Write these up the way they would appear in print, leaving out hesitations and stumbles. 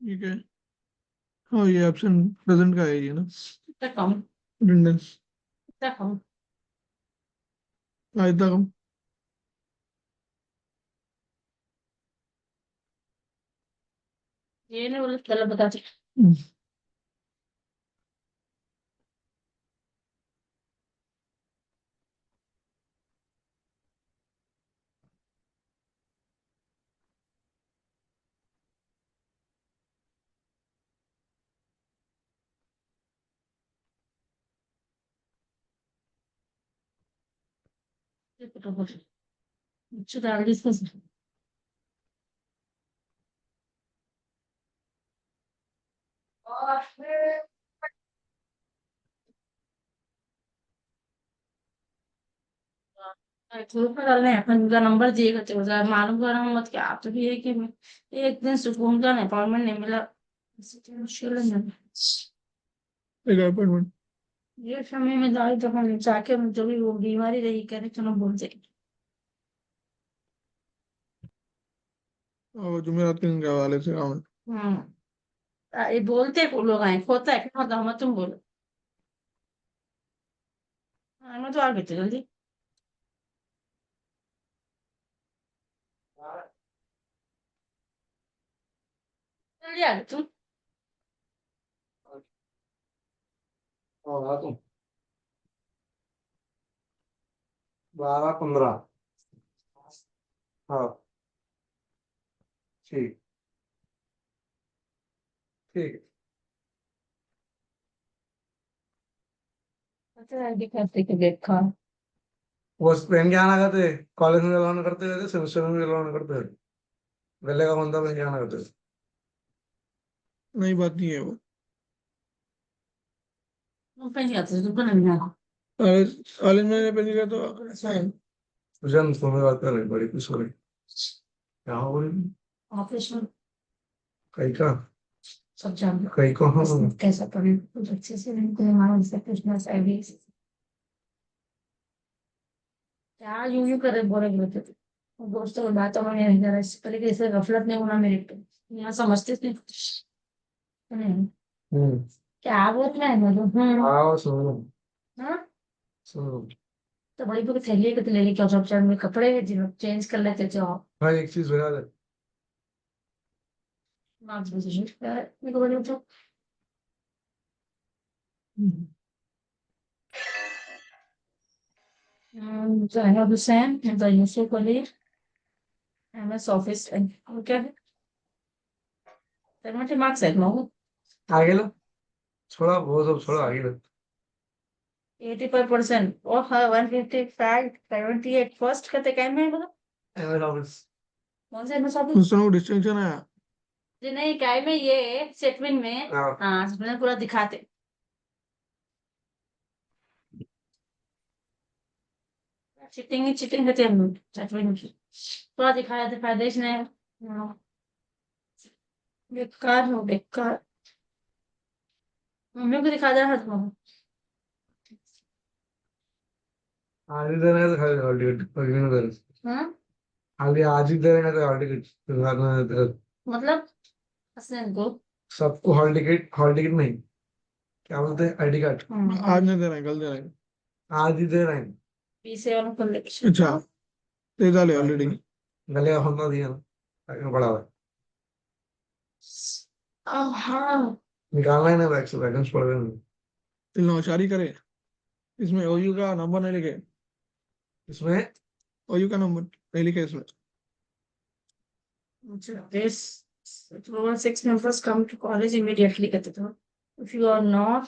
ठीक है। हाँ, ये एब्सेंट प्रेजेंट का है ये ना। कितना कम? अटेंडेंस। कितना कम? आज तक हम। ये नहीं बोले चलो बता दे। should have discussed. ग्रुप में डालने हैं, अपन उनका नंबर दिएगा तो जरा मालूम करना मत कि आप तो भी है कि एक दिन सुकून का अपॉइंटमेंट नहीं मिला। मुश्किल है ना। एक अपॉइंटमेंट। ये समय में दाई तो हम जाके जो भी वो बीमारी रही करे तो ना बोल दे। और जुमेरात के दिन के हवाले से काम है। ये बोलते को लोग आए होता है क्या होता हम तुम बोलो। मैं तो आ गई थी जल्दी। जल्दी आ गई तुम। हाँ तुम 12-15। हाँ ठीक। ठीक। अच्छा आगे करते के देखा। वो पहन के आना करते, कॉलेज में अलाउ करते रहते, सेमेस्टर में अलाउ करते रहते, गले का बंदा पहन के आना करते। नई बात नहीं है वो। तुम पहन के आते तुमको नहीं आना। कॉलेज कॉलेज में पहन गया तो ऐसा है। सुजन तुम्हें बात कर रही बड़ी खुश हो रही। क्या हो रही? ऑफिस में कहीं का? सब जानते कहीं को हाँ। हो कैसा पढ़े कुछ अच्छे से नहीं कोई हमारा से पूछना चाहिए। क्या यूं करे बोले बोलते थे। दोस्तों की बातों में नहीं जरा इससे पहले कि इसे गफलत नहीं होना मेरे पे। यहाँ समझते थे नहीं। हम्म। क्या बोल रहे हैं मतलब आओ सुनो। हाँ। सुनो। तो बड़ी बड़ी थैली के ले लेके आओ सब चार में कपड़े जिन्हें चेंज कर लेते जाओ। हाँ एक चीज बता दे। मार्क्स पोजीशन मेरे को बोले तो so I have Hussein and the Yusuf Ali MS Office and okay. Then what marks है no? आगे लो, छोड़ा वो सब छोड़ा, आगे लो। 85% और हाँ 155 78 फर्स्ट करते क्या में बोला। MS office. कौन से एमएस ऑफिस? उस समय डिस्टिंक्शन आया। जी नहीं काय में ये सेटविन में हाँ। हाँ सेटविन में पूरा दिखाते। चीटिंग ही चीटिंग करते हम सेटविन में पूरा दिखाया था फायदा इसने। हाँ, बेकार हो बेकार। मम्मी को दिखा दे हाथ में। आज ही देना है तो खाली हॉल टिकट और नहीं देना। हाँ खाली आज ही देना है तो हॉल टिकट, फिर बाद में मतलब हसन को सबको हॉल टिकट नहीं, क्या बोलते हैं, आईडी कार्ड। आज नहीं दे रहे हैं, कल दे रहे हैं। आज ही दे रहे हैं। पीछे वालों को लेके अच्छा, दे डाले ऑलरेडी। गले का फंदा दिया ना, ताकि बड़ा हुआ हाँ निकालना है ना, बैग से बैलेंस पड़ गए नहीं। नौशारी करे। इसमें ओयू का नंबर नहीं लिखे। इसमें ओयू का नंबर नहीं लिखे इसमें। this 6 members come to college immediately कहते थे। If you are not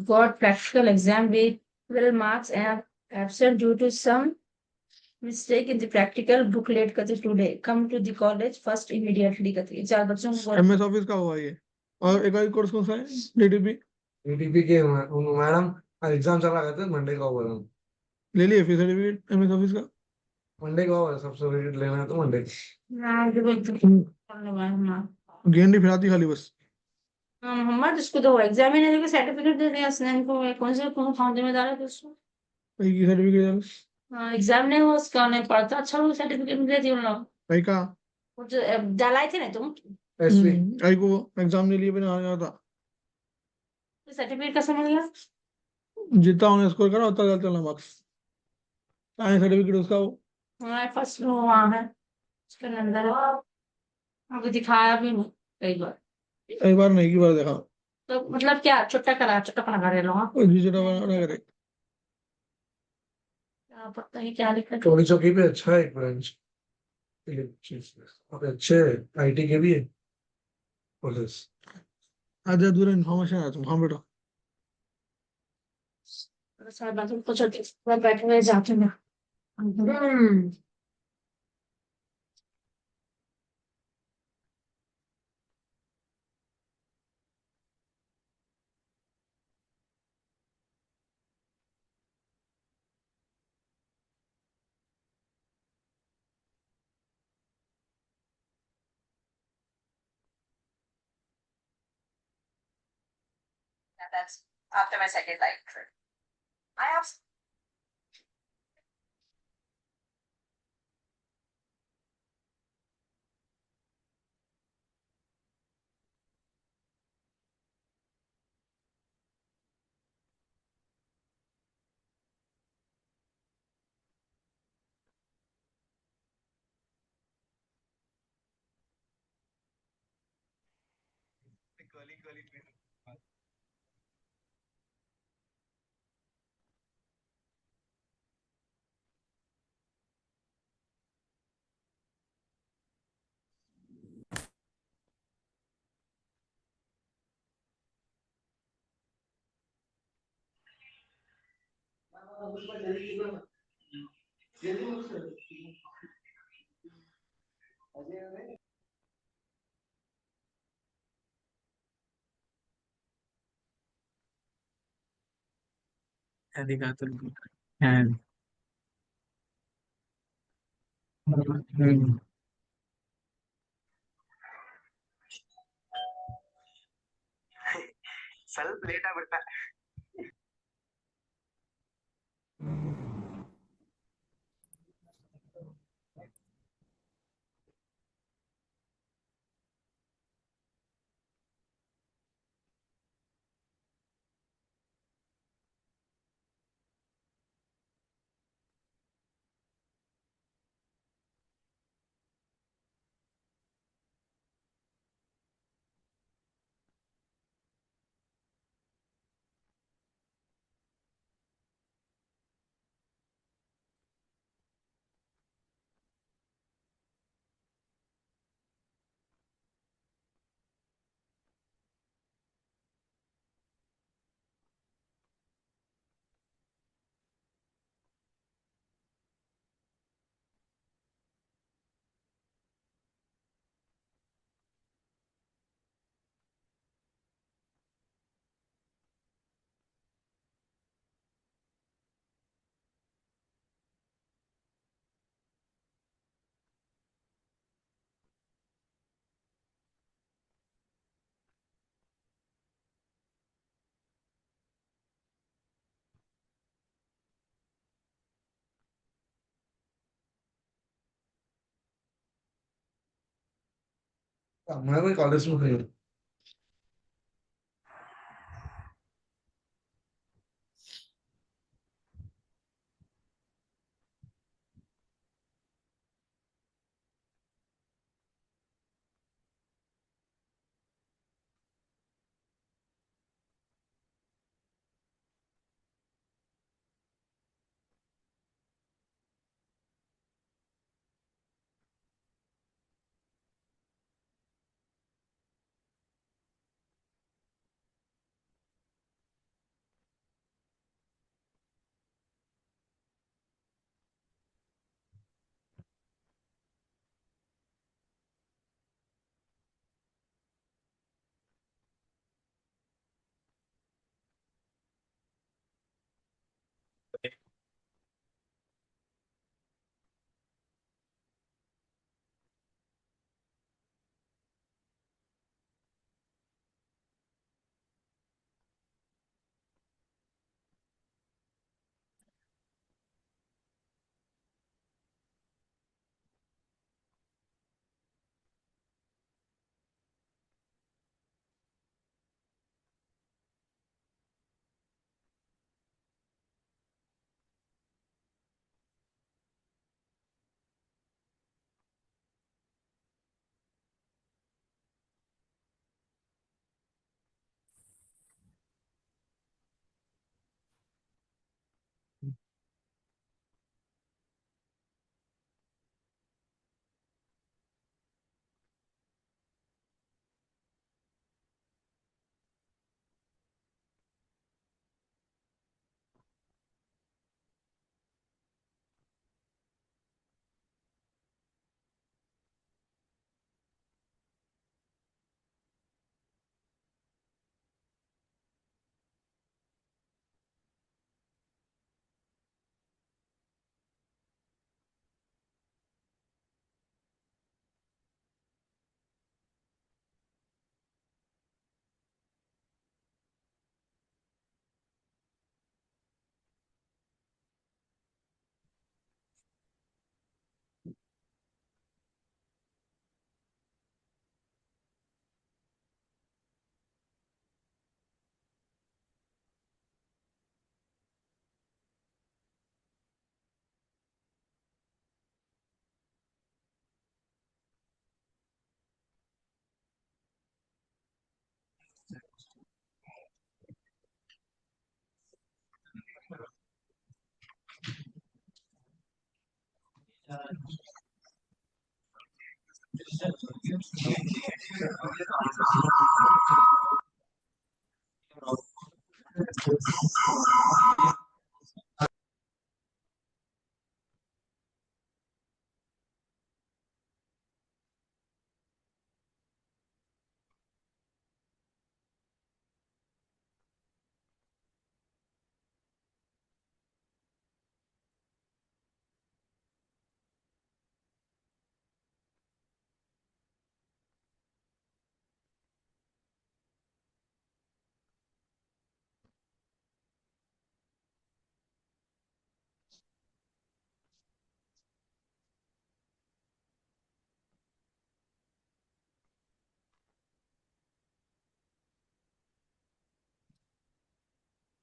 got practical exam with well marks and absent due to some mistake in the practical booklet कहते today come to the college first immediately कहते ये चार बच्चों को MS office का हुआ ये। और एक और कोर्स कौन सा है? डीटीपी। डीटीपी के मैडम एग्जाम चला गया था, मंडे का हुआ था। ले लिए फिर सर्टिफिकेट एमएस ऑफिस का। मंडे का हुआ, सब सर्टिफिकेट लेना है तो मंडे। हाँ जो बोलते करने वाला हाँ। गेंडी फिराती खाली बस। मोहम्मद उसको तो एग्जाम ही नहीं सर्टिफिकेट दे दिया स्नैन को कौन कौन जिम्मेदार है तो उसको। भाई की सर्टिफिकेट। हाँ एग्जाम नहीं हुआ उसका नहीं पढ़ता अच्छा वो सर्टिफिकेट दे दिया उन लोग। भाई का। वो जो डलाए थे ना तुम एसवी आई को एग्जाम के लिए भी नहीं आया था। सर्टिफिकेट कैसे मिल गया? जितना उन्हें स्कोर करा उतना ज्यादा चला मार्क्स आए सर्टिफिकेट उसका वो। हमारे फर्स्ट में वहाँ है, उसके अंदर है। अभी दिखाया भी नहीं कई बार। एक बार नहीं की बार देखा। तो मतलब क्या छुट्टा करा, छुट्टा पढ़ा कर लो। हाँ, कोई डिजिटल बना करे। क्या पता ही क्या लिखा है। चौकी चौकी पे अच्छा है एक ब्रांच, ये चीज और अच्छे आईटी के भी है पुलिस। आधा दूर इन्फॉर्मेशन है तुम, हाँ बेटा। सारे बाथरूम को चलते बैठे हुए जाते हैं। That's after my second bike trip. I have अधिकातुल हैं। हम्म। ಸ್ವಲ್ಪ ಲೇಟ್ ಆಗ್ಬಿಟ್ಟ. मैं कोई कॉलेज में नहीं।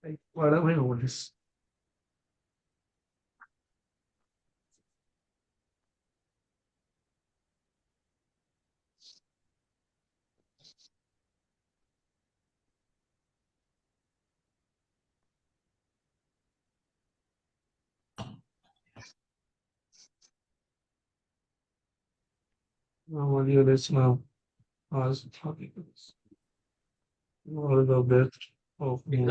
Like, what am I notice? What you this now? As topics. All the best of me.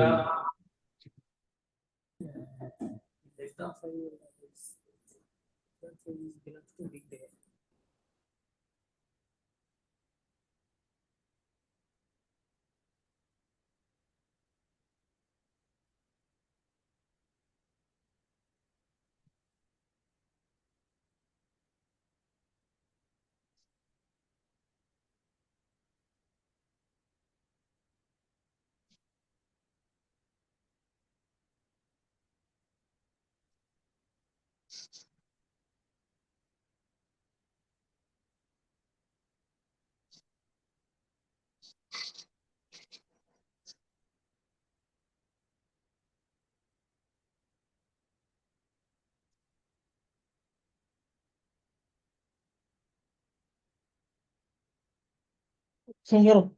Señor.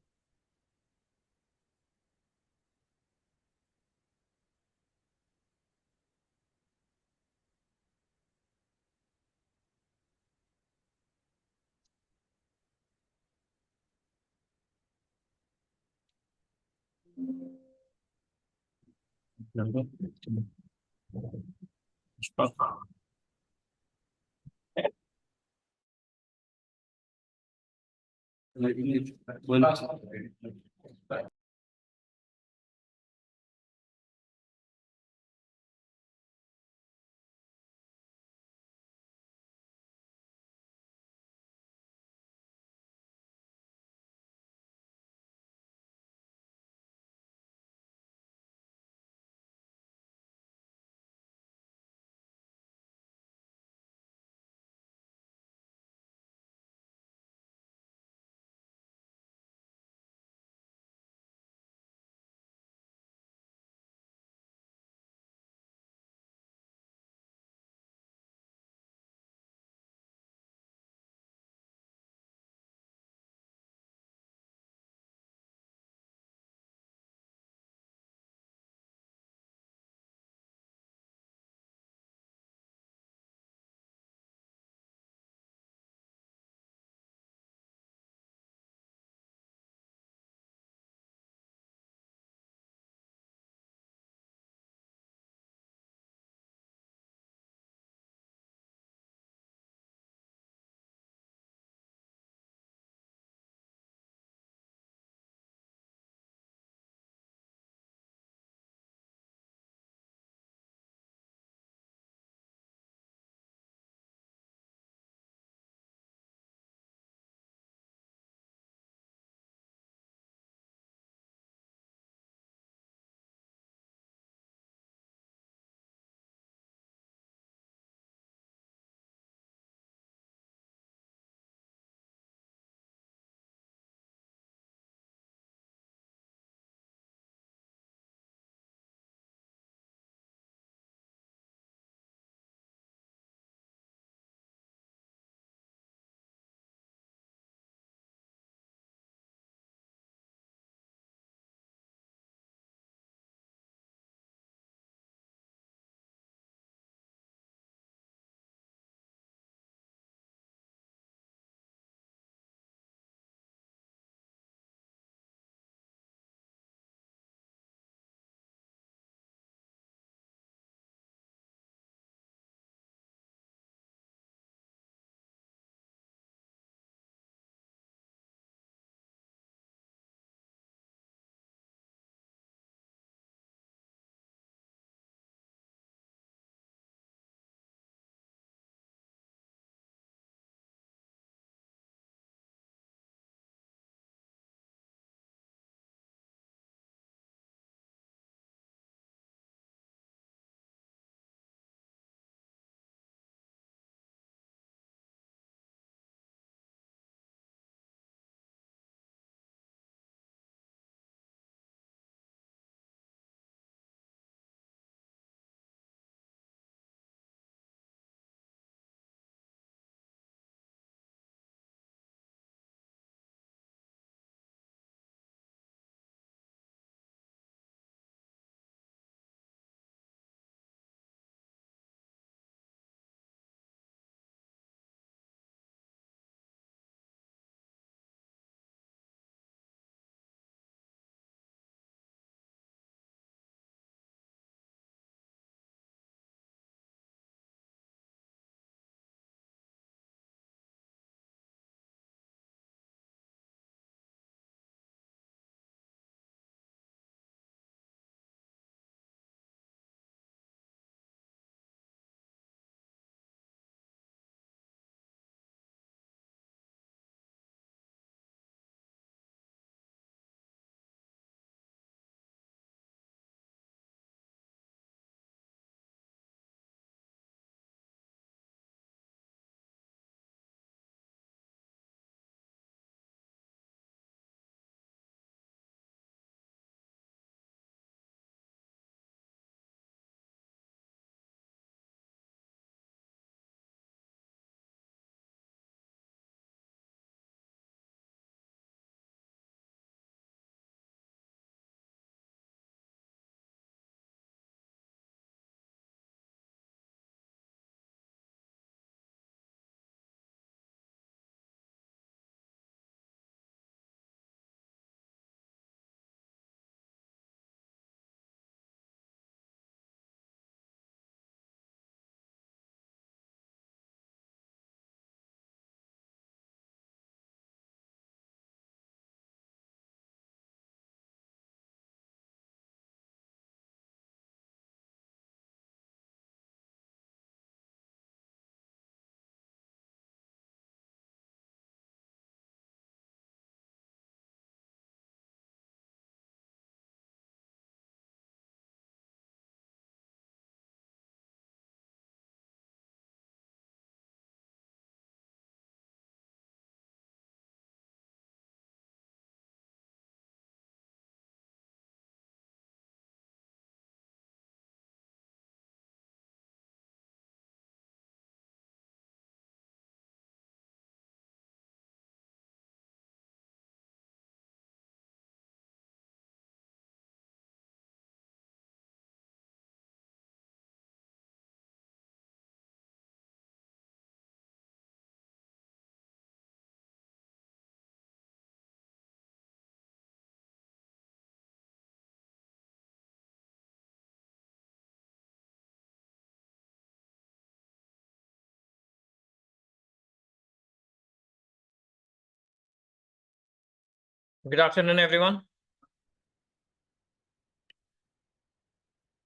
Good afternoon, everyone.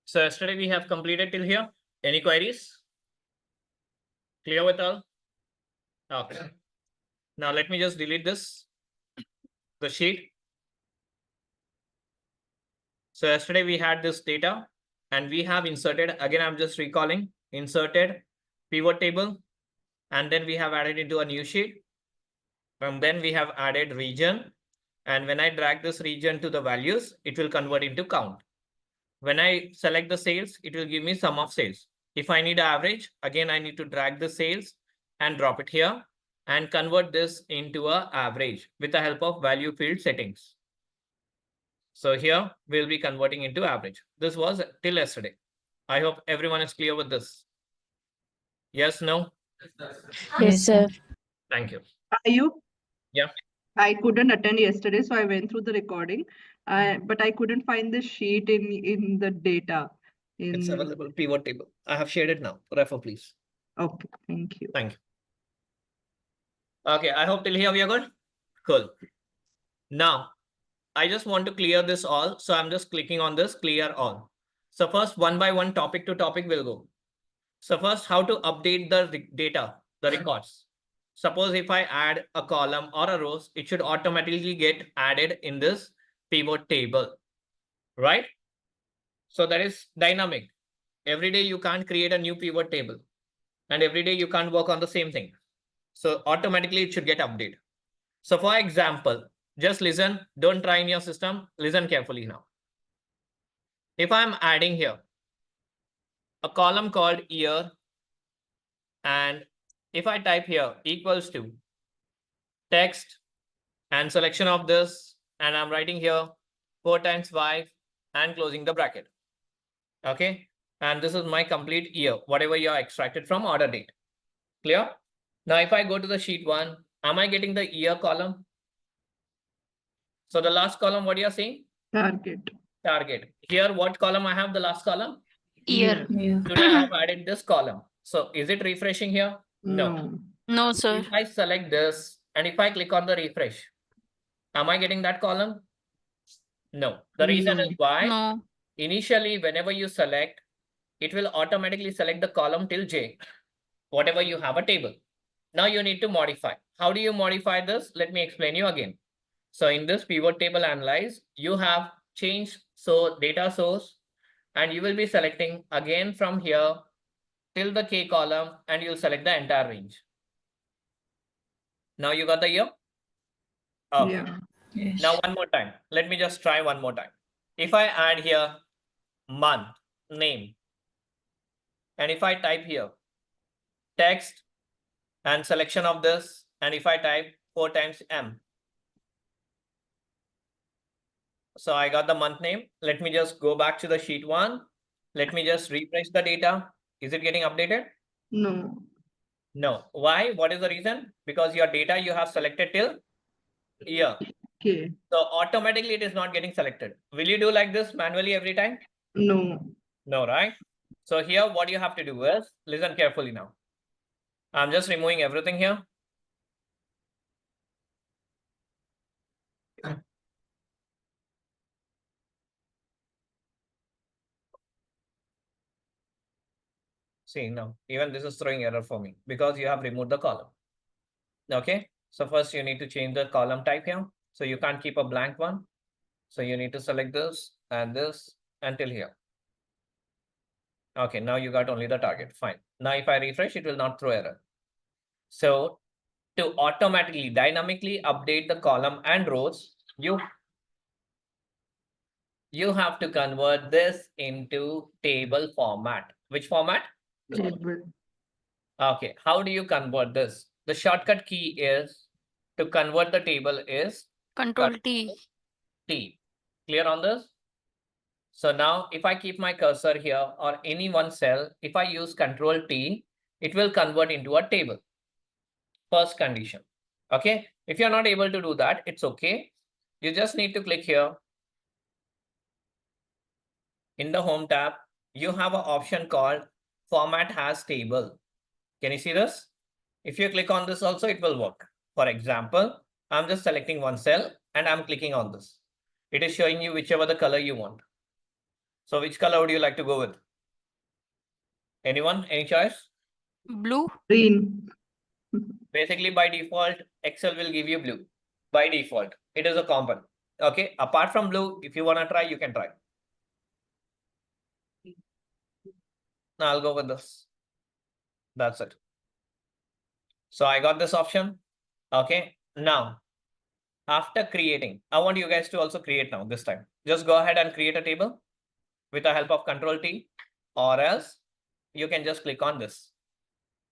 So yesterday we have completed till here. Any queries? Clear with all? Okay. Now let me just delete this, the sheet. So yesterday we had this data and we have inserted, again, I'm just recalling, inserted pivot table, and then we have added into a new sheet. And then we have added region. And when I drag this region to the values, it will convert into count. When I select the sales, it will give me sum of sales. If I need average, again, I need to drag the sales and drop it here and convert this into a average with the help of value field settings. So here we'll be converting into average. This was till yesterday. I hope everyone is clear with this. Yes, no? Yes, sir. Thank you. Ayub? Yeah. I couldn't attend yesterday, so I went through the recording. But I couldn't find the sheet in the data. It's available, pivot table. I have shared it now. Refer, please. Okay, thank you. Thank you. Okay, I hope till here we are good. Cool. Now, I just want to clear this all. So I'm just clicking on this clear all. So first, one by one, topic to topic will go. So first, how to update the data, the records. Suppose if I add a column or a rows, it should automatically get added in this pivot table, right? So that is dynamic. Every day you can't create a new pivot table and every day you can't work on the same thing. So automatically it should get updated. So for example, just listen, don't try in your system, listen carefully now. If I'm adding here a column called year, and if I type here equals to text and selection of this, and I'm writing here 4 times 5 and closing the bracket. Okay. And this is my complete year, whatever you are extracted from order date. Clear? Now, if I go to the sheet 1, am I getting the year column? So the last column, what you are saying? Target. Target. Here, what column I have the last column? Year. Today I have added this column. So is it refreshing here? No. No, sir. If I select this and if I click on the refresh, am I getting that column? No. The reason is why? No. Initially, whenever you select, it will automatically select the column till J, whatever you have a table. Now you need to modify. How do you modify this? Let me explain you again. So in this pivot table analyze, you have changed data source, and you will be selecting again from here till the K column, and you'll select the entire range. Now you got the year? Okay. Yeah. Yes. Now one more time. Let me just try one more time. If I add here month, name, and if I type here text and selection of this, and if I type 4 times M. So I got the month name. Let me just go back to the sheet 1. Let me just refresh the data. Is it getting updated? No. No. Why? What is the reason? Because your data you have selected till year. Okay. So automatically it is not getting selected. Will you do like this manually every time? No. No, right? So here what you have to do is, listen carefully now. I'm just removing everything here. See now, even this is throwing error for me because you have removed the column. Okay, so first you need to change the column type here. So you can't keep a blank one. So you need to select this and this until here. Okay, now you got only the target. Fine. Now if I refresh, it will not throw error. So to automatically, dynamically update the column and rows, you have to convert this into table format. Which format? Table. Okay, how do you convert this? The shortcut key is to convert the table is Control T. T. Clear on this? So now if I keep my cursor here or any one cell, if I use Control T, it will convert into a table. First condition. Okay, if you're not able to do that, it's okay. You just need to click here. In the home tab, you have an option called Format as Table. Can you see this? If you click on this also, it will work. For example, I'm just selecting one cell and I'm clicking on this. It is showing you whichever the color you want. So which color would you like to go with? Anyone? Any choice? Blue. Green. Basically, by default, Excel will give you blue. By default, it is a common. Okay. Apart from blue, if you want to try, you can try. Now I'll go with this. That's it. So I got this option. Okay. Now, after creating, I want you guys to also create now this time. Just go ahead and create a table with the help of Control T, or else you can just click on this.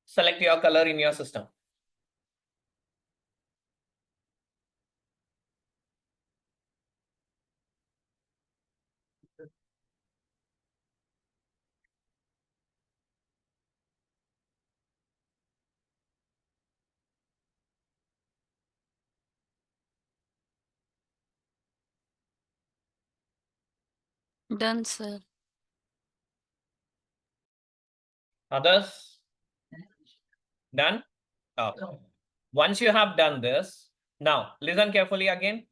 Select your color in your system. Done, sir. Others? Done? Okay. Once you have done this, now listen carefully again.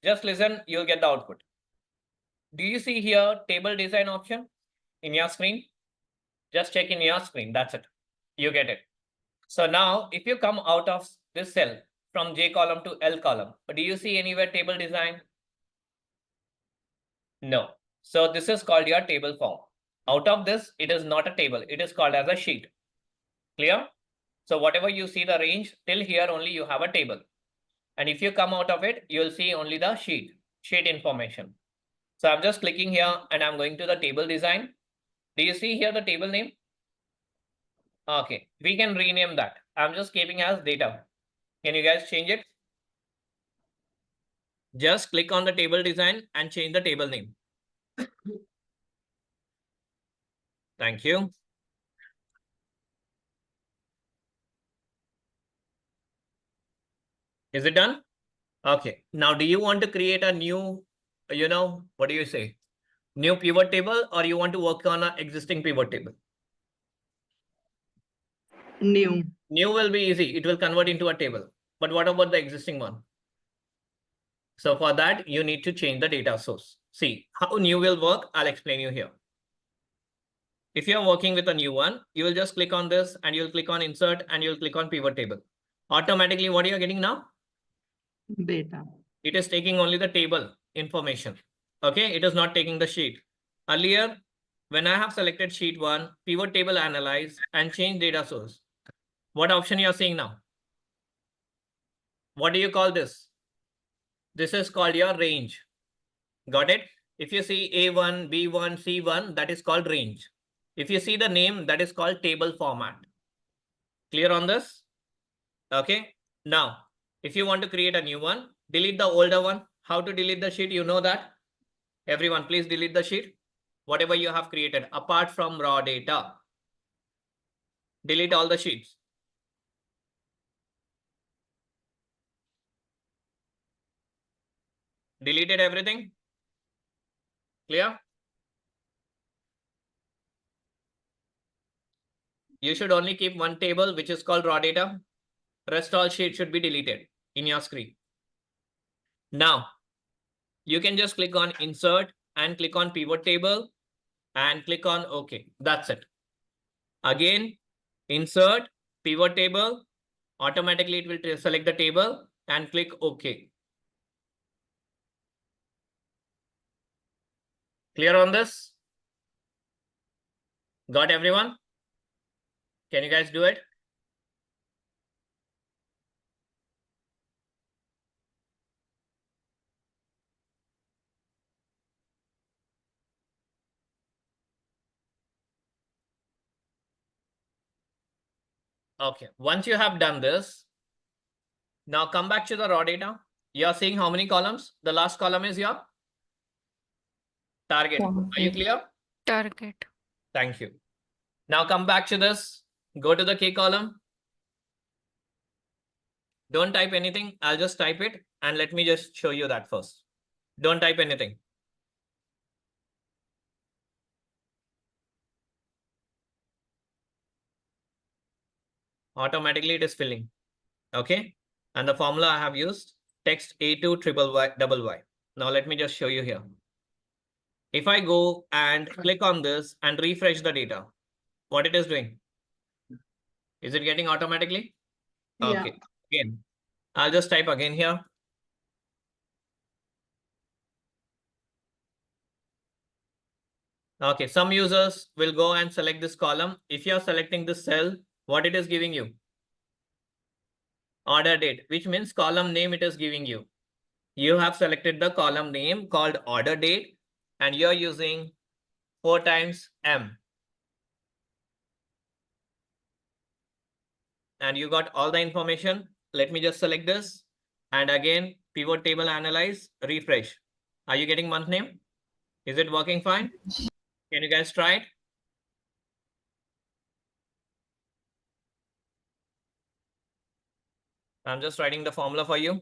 Just listen, you'll get the output. Do you see here table design option in your screen? Just check in your screen. That's it. You get it. So now if you come out of this cell from J column to L column, do you see anywhere table design? No. So this is called your table form. Out of this, it is not a table. It is called as a sheet. Clear? So whatever you see the range, till here only you have a table. And if you come out of it, you'll see only the sheet information. So I'm just clicking here and I'm going to the table design. Do you see here the table name? Okay, we can rename that. I'm just keeping as data. Can you guys change it? Just click on the table design and change the table name. Thank you. Is it done? Okay. Now, do you want to create a new, what do you say? New pivot table, or you want to work on an existing pivot table? New. New will be easy. It will convert into a table. But what about the existing one? So for that, you need to change the data source. See how new will work. I'll explain you here. If you're working with a new one, you will just click on this and you'll click on insert and you'll click on pivot table. Automatically, what are you getting now? Data. It is taking only the table information. Okay, it is not taking the sheet. Earlier, when I have selected sheet 1, pivot table analyze and change data source. What option you are seeing now? What do you call this? This is called your range. Got it? If you see A1, B1, C1, that is called range. If you see the name, that is called table format. Clear on this? Okay. Now, if you want to create a new one, delete the older one. How to delete the sheet? You know that? Everyone, please delete the sheet. Whatever you have created, apart from raw data. Delete all the sheets. Deleted everything? Clear? You should only keep one table, which is called raw data. Rest all sheets should be deleted in your screen. Now, you can just click on insert and click on pivot table and click on OK. That's it. Again, insert pivot table. Automatically, it will select the table and click OK. Clear on this? Got everyone? Can you guys do it? Okay, once you have done this, now come back to the raw data. You're seeing how many columns? The last column is your target. Are you clear? Target. Thank you. Now come back to this. Go to the K column. Don't type anything. I'll just type it and let me just show you that first. Don't type anything. Automatically it is filling. Okay. And the formula I have used text A2 triple Y double Y. Now let me just show you here. If I go and click on this and refresh the data, what it is doing? Is it getting automatically? Yeah. Okay, again, I'll just type again here. Okay, some users will go and select this column. If you're selecting this cell, what it is giving you? Order date, which means column name it is giving you. You have selected the column name called order date and you're using 4 times M. And you got all the information. Let me just select this. And again, pivot table analyze, refresh. Are you getting month name? Is it working fine? Can you guys try it? I'm just writing the formula for you.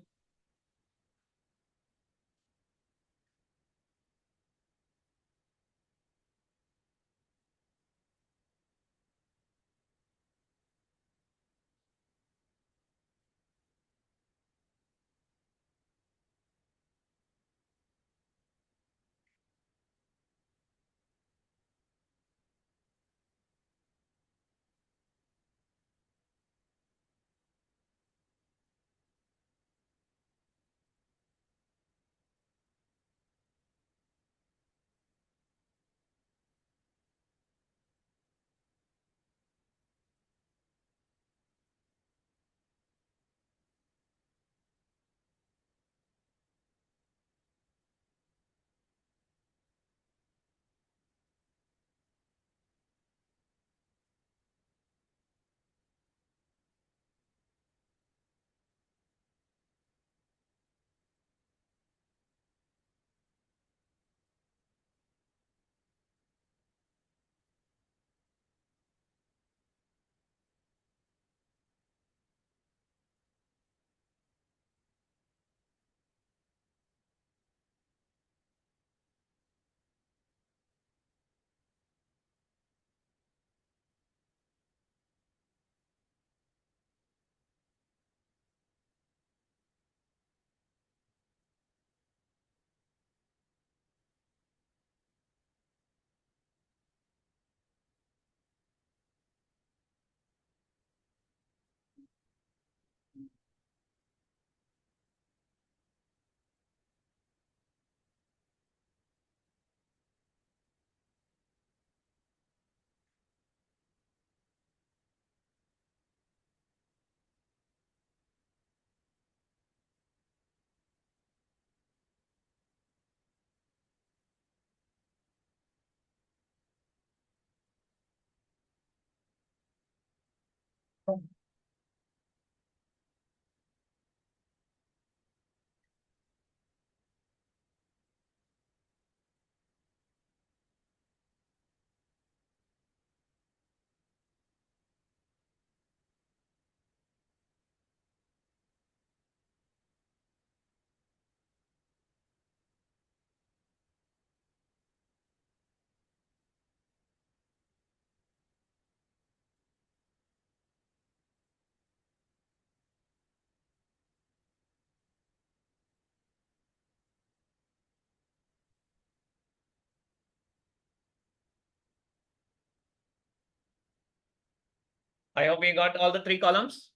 I hope you got all the 3 columns.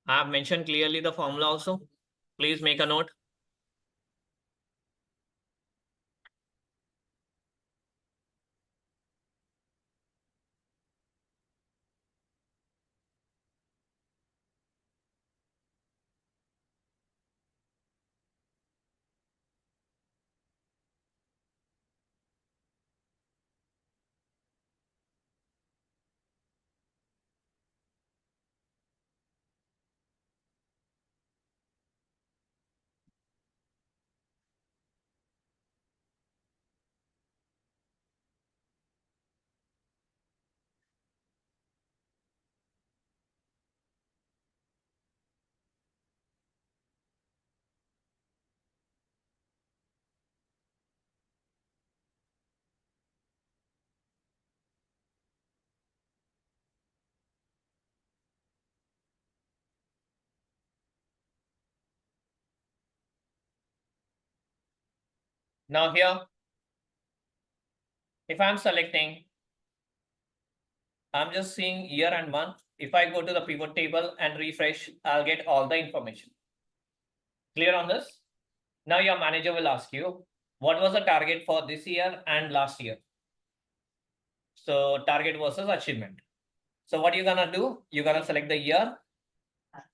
I have mentioned clearly the formula also. Please make a note. Now here, if I'm selecting, I'm just seeing year and month. If I go to the pivot table and refresh, I'll get all the information. Clear on this? Now your manager will ask you, what was the target for this year and last year? So target versus achievement. So what you're gonna do, you're gonna select the year,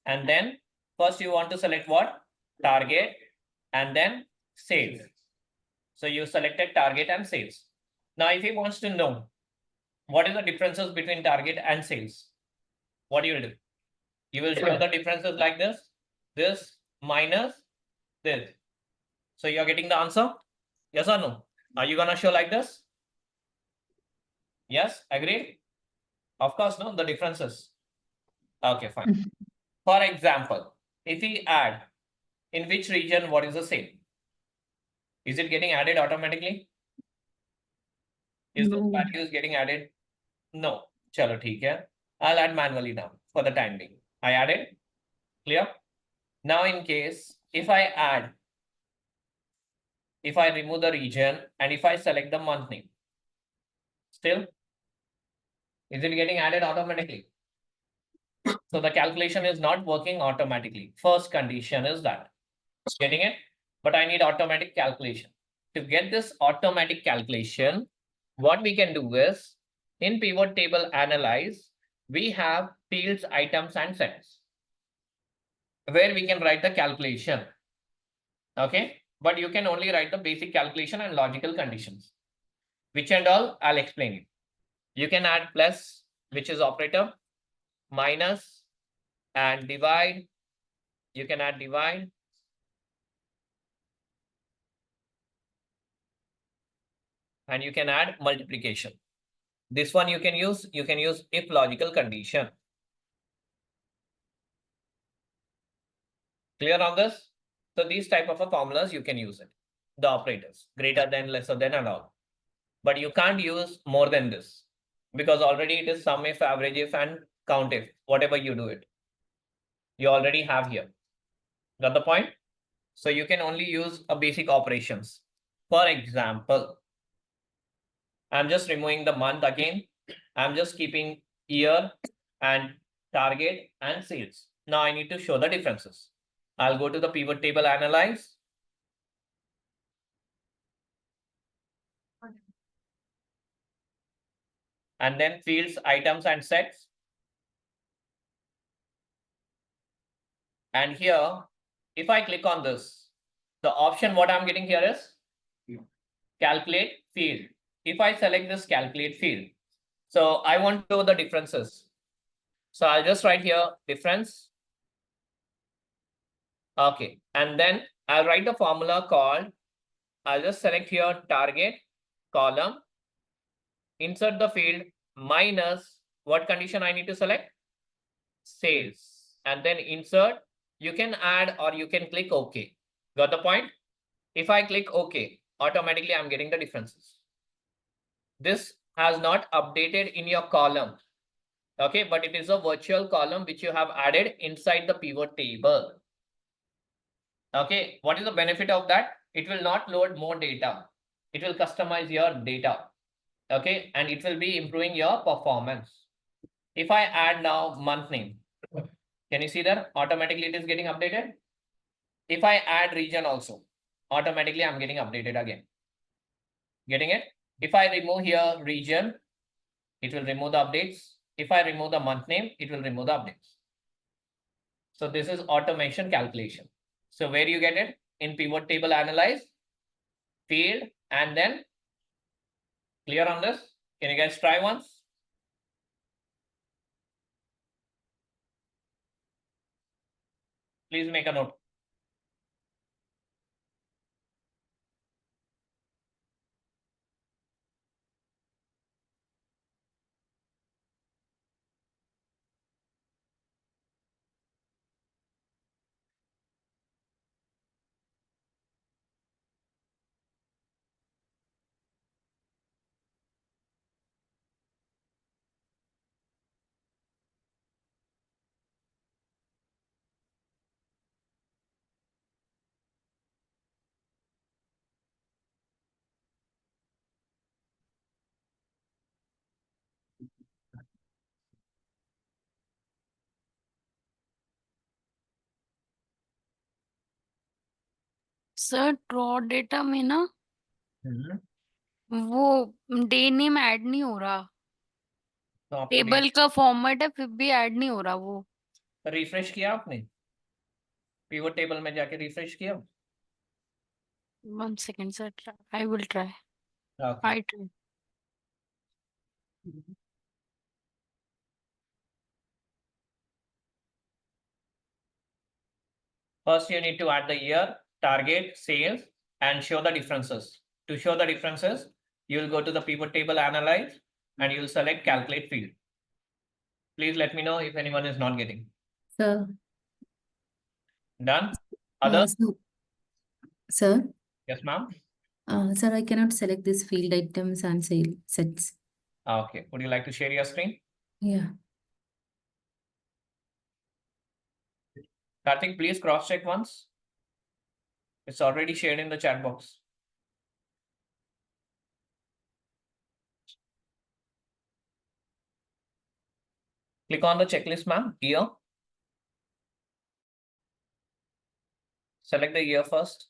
and then first you want to select what? Target, and then sales. So you selected target and sales. Now if he wants to know what is the differences between target and sales, what you will do? You will show the differences like this minus this. So you're getting the answer? Yes or no? Are you gonna show like this? Yes, agree? Of course, no, the differences. Okay, fine. For example, if we add in which region, what is the same? Is it getting added automatically? Is the No. value is getting added? No. Chalo, theek hai. I'll add manually now for the time being. I added. Clear? Now, in case if I add, if I remove the region and if I select the month name, still, is it getting added automatically? So the calculation is not working automatically. First condition is that. Getting it? But I need automatic calculation. To get this automatic calculation, what we can do is in pivot table analyze, we have fields, items, and sets where we can write the calculation. Okay, but you can only write the basic calculation and logical conditions. Which and all, I'll explain it. You can add plus, which is operator, minus, and divide. You can add divide. And you can add multiplication. This one you can use if logical condition. Clear on this? So these type of formulas you can use it. The operators, greater than, lesser than, and all. But you can't use more than this because already it is sum if, average if, and count if, whatever you do it. You already have here. Got the point? So you can only use a basic operations. For example, I'm just removing the month again. I'm just keeping year and target and sales. Now I need to show the differences. I'll go to the pivot table analyze. And then fields, items, and sets. And here, if I click on this, the option what I'm getting here is calculate field. If I select this calculate field, so I want to know the differences. So I'll just write here difference. Okay, and then I'll write the formula called, I'll just select here target column, insert the field minus what condition I need to select? Sales, and then insert. You can add or you can click OK. Got the point? If I click OK, automatically I'm getting the differences. This has not updated in your column. Okay, but it is a virtual column which you have added inside the pivot table. Okay, what is the benefit of that? It will not load more data. It will customize your data. Okay, and it will be improving your performance. If I add now month name, can you see that automatically it is getting updated? If I add region also, automatically I'm getting updated again. Getting it? If I remove here region, it will remove the updates. If I remove the month name, it will remove the updates. So this is automation calculation. So where you get it? In pivot table analyze, field, and then clear on this? Can you guys try once? Please make a note. Sir draw data में ना हम्म, वो day name add नहीं हो रहा। तो आपको table का format है फिर भी ऐड नहीं हो रहा वो। रिफ्रेश किया आपने? पिवट टेबल में जाके रिफ्रेश किया? 1 second sir, I will try. Okay. I try. First, you need to add the year, target, sales, and show the differences. To show the differences, you will go to the pivot table, analyze, and you will select calculate field. Please let me know if anyone is not getting. Sir, Done? Others? sir, Yes, ma'am. sir, I cannot select this field items and sale sets. Okay. Would you like to share your screen? Yeah. Karthik, please cross check once. It's already shared in the chat box. Click on the checklist, ma'am. Year. Select the year first.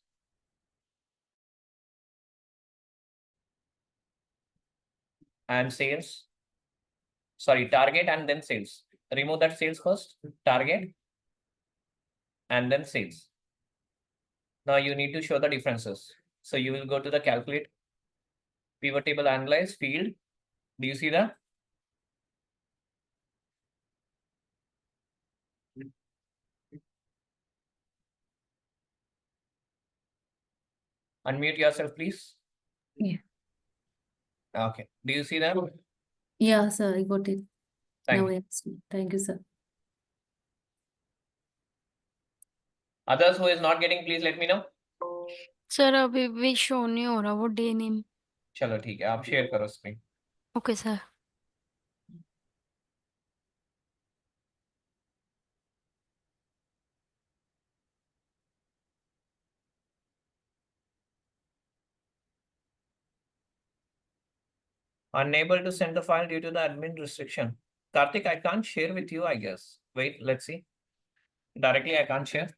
And sales. Sorry, target and then sales. Remove that sales first. Target. And then sales. Now you need to show the differences. So you will go to the calculate, pivot table, analyze field. Do you see that? Unmute yourself, please. Yeah. Okay. Do you see that? Yeah, sir, I got it. Thank Now you. I understand. Thank you, sir. Others who is not getting, please let me know. Sir अभी भी show नहीं हो रहा वो day name. चलो ठीक है, आप शेयर करो screen. Okay sir. Unable to send the file due to the admin restriction. Karthik, I can't share with you, I guess. Wait, let's see. Directly, I can't share.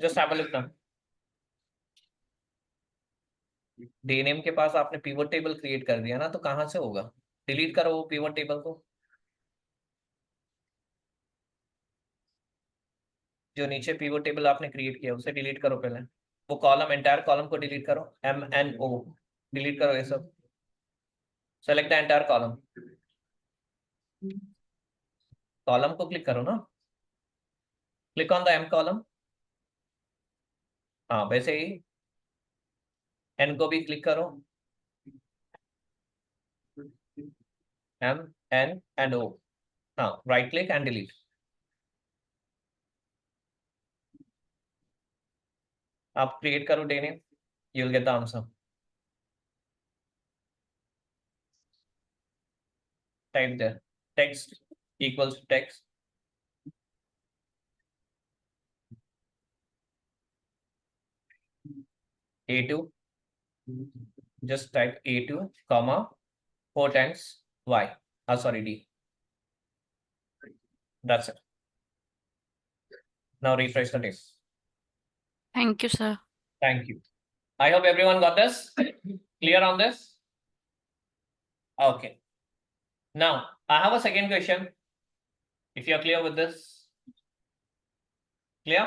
Just have a look now. Day name के पास आपने pivot table create कर दिया ना, तो कहां से होगा? Delete करो वो पिवट टेबल को, जो नीचे पिवट टेबल आपने क्रिएट किया उसे डिलीट करो पहले। वो कॉलम, एंटायर कॉलम को डिलीट करो, MNO डिलीट करो ये सब। Select the entire column, column को क्लिक करो ना, click on the M column. हाँ वैसे ही N को भी क्लिक करो, M N and O। हाँ, राइट क्लिक एंड डिलीट। आप क्रिएट करो day name, you will get the answer. Type there text equals to text, A2, just type A2 comma 4 times Y, sorry D. That's it. Now refresh the tape. Thank you sir. Thank you. I hope everyone got this. Clear on this? Okay. Now I have a second question. If you are clear with this, clear?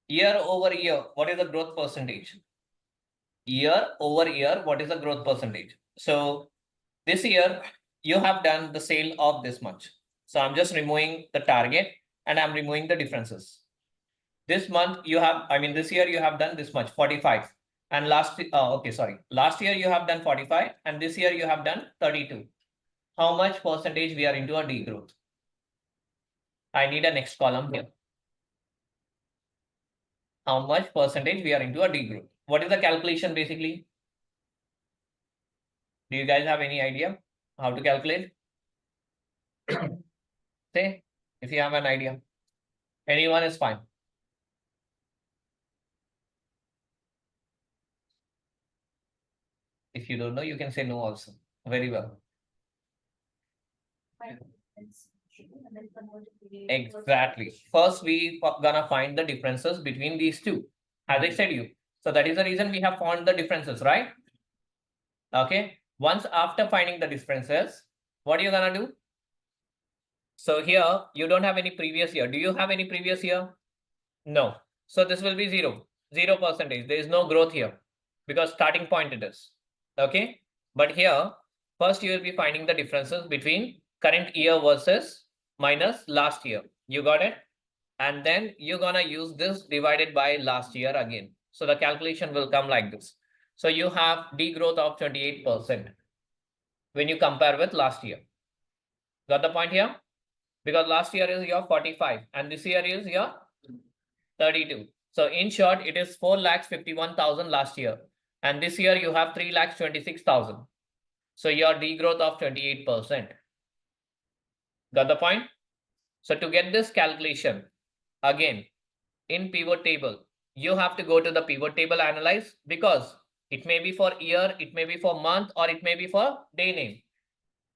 Year over year, what is the growth percentage? Year over year, what is the growth percentage? So this year you have done the sale of this much. So I'm just removing the target and I'm removing the differences. This month you have, I mean, this year you have done this much, 45. And last year you have done 45 and this year you have done 32. How much percentage we are into a degrowth? I need a next column here. How much percentage we are into a degrowth? What is the calculation basically? Do you guys have any idea how to calculate? Say, if you have an idea. Anyone is fine. If you don't know, you can say no also. Very well. Exactly. First, we gonna find the differences between these two. as I said you. So that is the reason we have found the differences, right? Okay. Once after finding the differences, what are you gonna do? So here you don't have any previous year. Do you have any previous year? No. So this will be 0%. There is no growth here because starting point it is. Okay. But here, first you will be finding the differences between current year versus minus last year. You got it? And then you're gonna use this divided by last year again. So the calculation will come like this. So you have degrowth of 28% when you compare with last year. Got the point here? Because last year is your 45 and this year is your 32. So in short, it is 4,51,000 last year. And this year you have 3,26,000. So your degrowth of 28%. Got the point? So to get this calculation, again, in pivot table, you have to go to the pivot table analyze because it may be for year, it may be for month, or it may be for day name.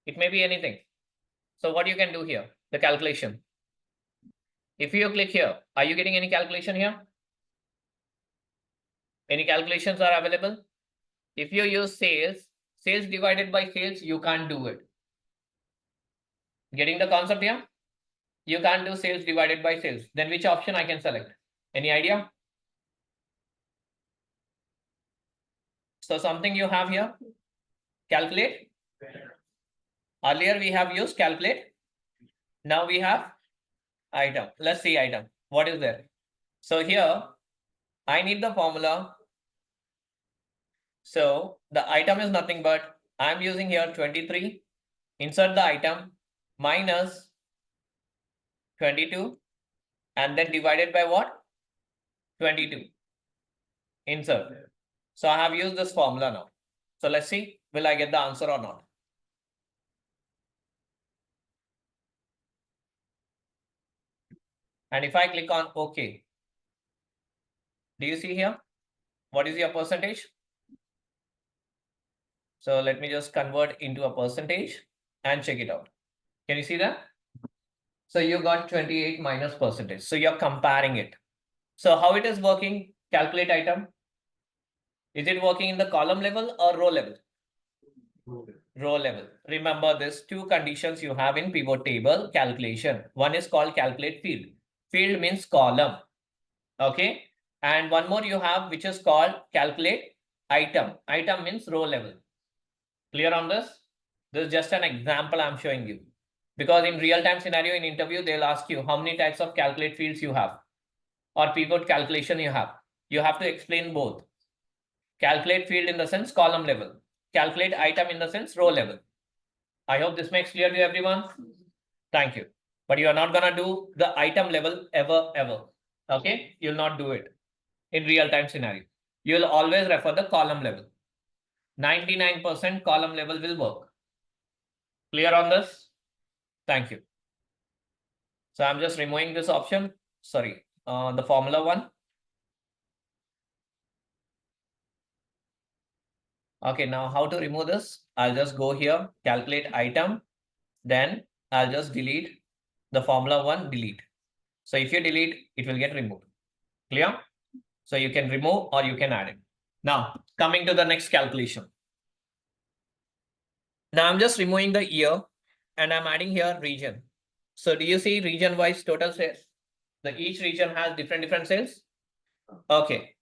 It may be anything. So what you can do here, the calculation. If you click here, are you getting any calculation here? Any calculations are available? If you use sales divided by sales, you can't do it. Getting the concept here? You can't do sales divided by sales. Then which option I can select? Any idea? So something you have here, calculate. Earlier we have used calculate. Now we have item. Let's see item. What is there? So here, I need the formula. So the item is nothing but I'm using here 23. Insert the item minus 22 and then divided by what? 22. Insert. So I have used this formula now. So let's see, will I get the answer or not? And if I click on OK, do you see here? What is your percentage? So let me just convert into a percentage and check it out. Can you see that? So you got 28 minus percentage. So you're comparing it. So how it is working? Calculate item. Is it working in the column level or row level? Row level. Remember this two conditions you have in pivot table calculation. One is called calculate field. Field means column. Okay. And one more you have which is called calculate item. Item means row level. Clear on this? This is just an example I'm showing you. Because in real-time scenario in interview, they'll ask you how many types of calculate fields you have or pivot calculation you have. You have to explain both. Calculate field in the sense column level. Calculate item in the sense row level. I hope this makes clear to everyone. Thank you. But you are not gonna do the item level ever. Okay? You'll not do it in real-time scenario. You'll always refer the column level. 99% column level will work. Clear on this? Thank you. So I'm just removing this option. Sorry, the formula one. Okay, now how to remove this? I'll just go here, calculate item. Then I'll just delete the formula one, delete. So if you delete, it will get removed. Clear? So you can remove or you can add it. Now, coming to the next calculation. Now I'm just removing the year and I'm adding here region. So do you see region wise total sales? Each region has different sales. Okay.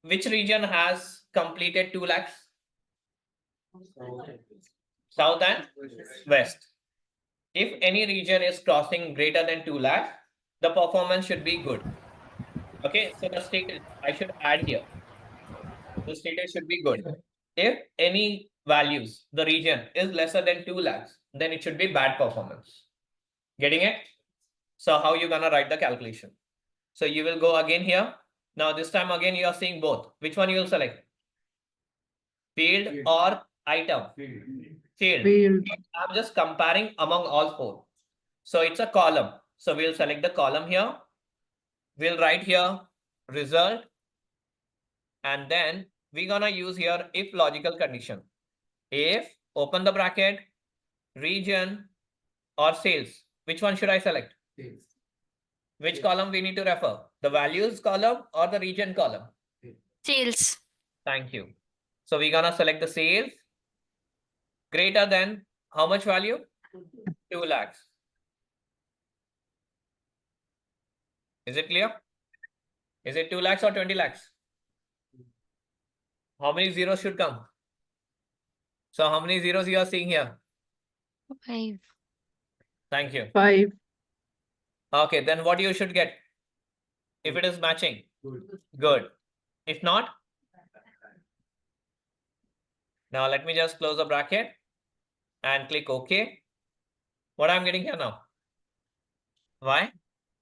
Which region has completed 2 lakhs? South and West. If any region is crossing greater than 2 lakhs, the performance should be good. Okay, so the status I should add here. The status should be good. If any values, the region is lesser than 2 lakhs, then it should be bad performance. Getting it? So how you gonna write the calculation? So you will go again here. Now this time again you are seeing both. Which one you will select? Field or item? Field. I'm just comparing among all 4. So it's a column. So we'll select the column here. We'll write here result. And then we're gonna use here if logical condition. If open the bracket, region or sales. Which one should I select? Which column we need to refer? The values column or the region column? Sales. Thank you. So we're gonna select the sales greater than how much value? 2 lakhs. Is it clear? Is it 2 lakhs or 20 lakhs? How many zeros should come? So how many zeros you are seeing here? 5. Thank you. 5. Okay, then what you should get? If it is matching, good. If not, now let me just close the bracket and click OK. What I'm getting here now? Why?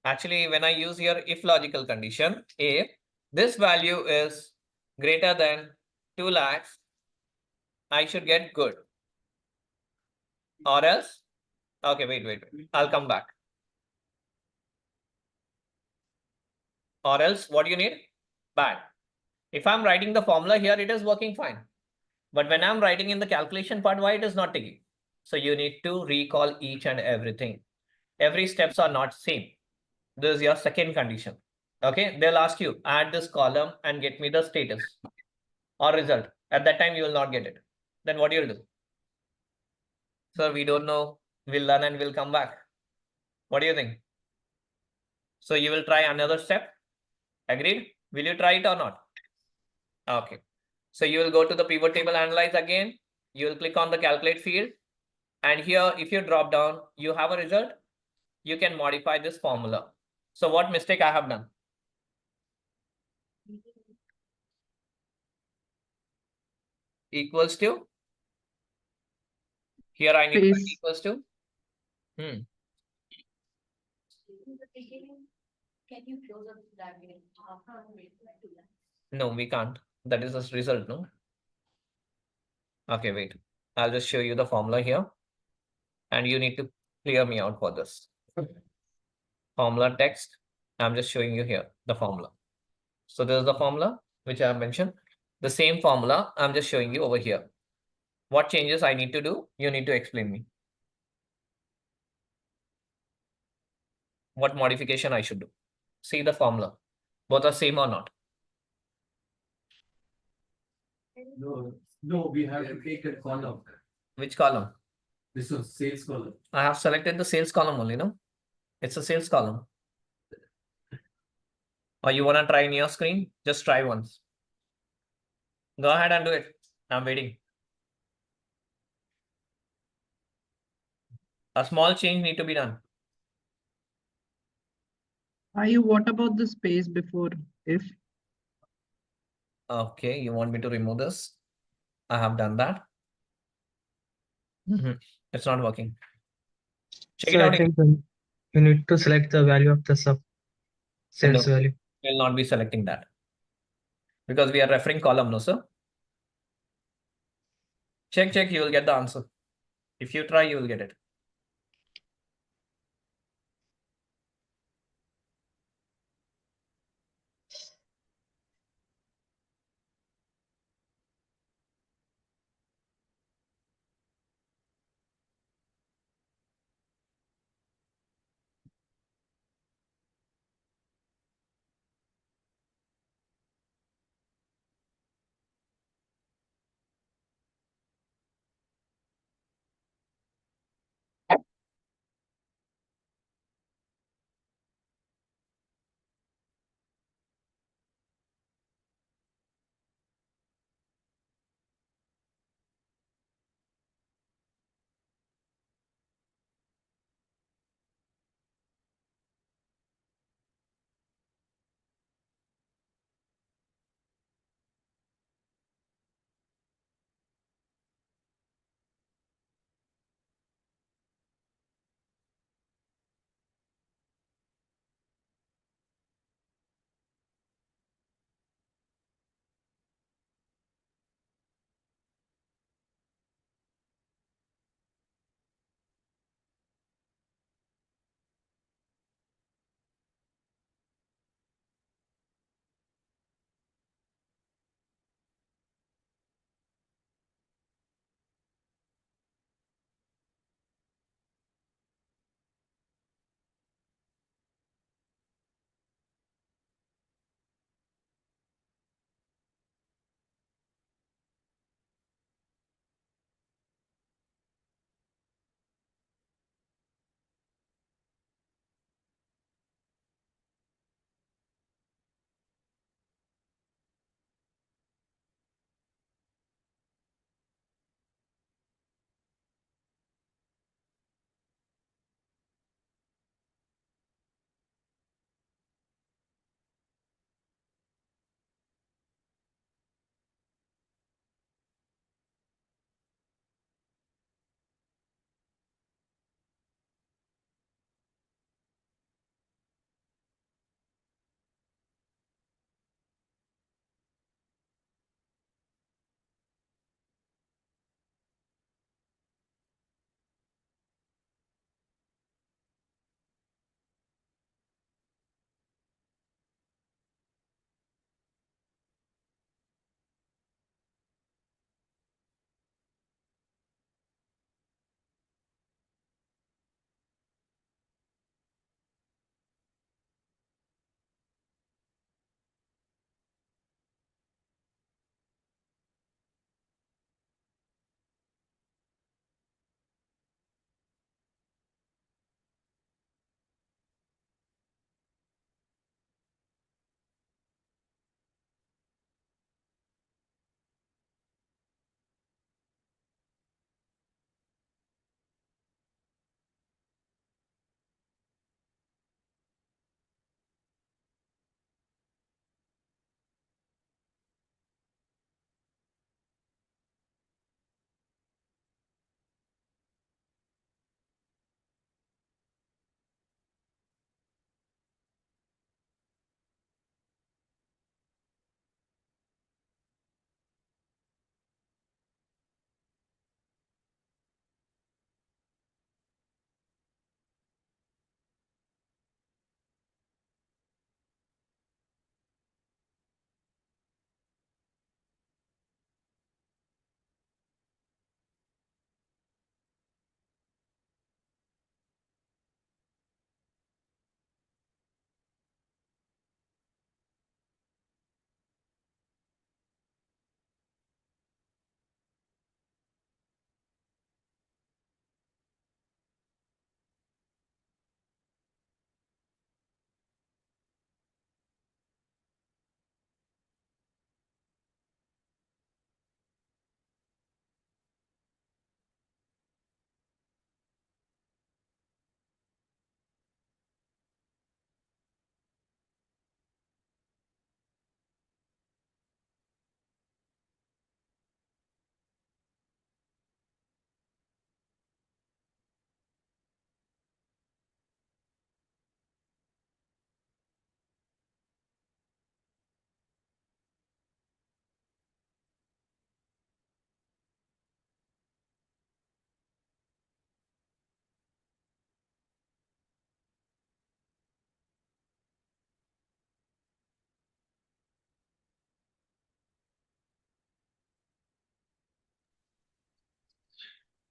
Actually, when I use here if logical condition, if this value is greater than 2 lakhs, I should get good. Or else, okay, wait. I'll come back. Or else, what you need? Bad. If I'm writing the formula here, it is working fine. But when I'm writing in the calculation part, why it is not taking? So you need to recall each and everything. Every steps are not same. This is your second condition. Okay, they'll ask you, add this column and get me the status or result. At that time, you will not get it. Then what you'll do? Sir, we don't know. We'll learn and we'll come back. What do you think? So you will try another step. Agreed? Will you try it or not? Okay. So you will go to the pivot table analyze again. You will click on the calculate field. And here, if you drop down, you have a result. You can modify this formula. So what mistake I have done? Equals to. Here I need to write Space. equals to. Can you close up the bracket? No, we can't. That is the result, no? Okay, wait. I'll just show you the formula here. And you need to clear me out for this. Formula text. I'm just showing you here the formula. So this is the formula which I have mentioned. The same formula I'm just showing you over here. What changes I need to do? You need to explain me. What modification I should do? See the formula. Both are same or not? No, we have to take a column. Which column? This is sales column. I have selected the sales column only, no? It's a sales column. Or you want to try in your screen? Just try once. Go ahead and do it. I'm waiting. A small change need to be done. What about the space before if? Okay, you want me to remove this? I have done that. It's not working. Check it So out I again. think you need to select the value of the sales No. value. Will not be selecting that. Because we are referring column, no, sir? Check, you will get the answer. If you try, you will get it.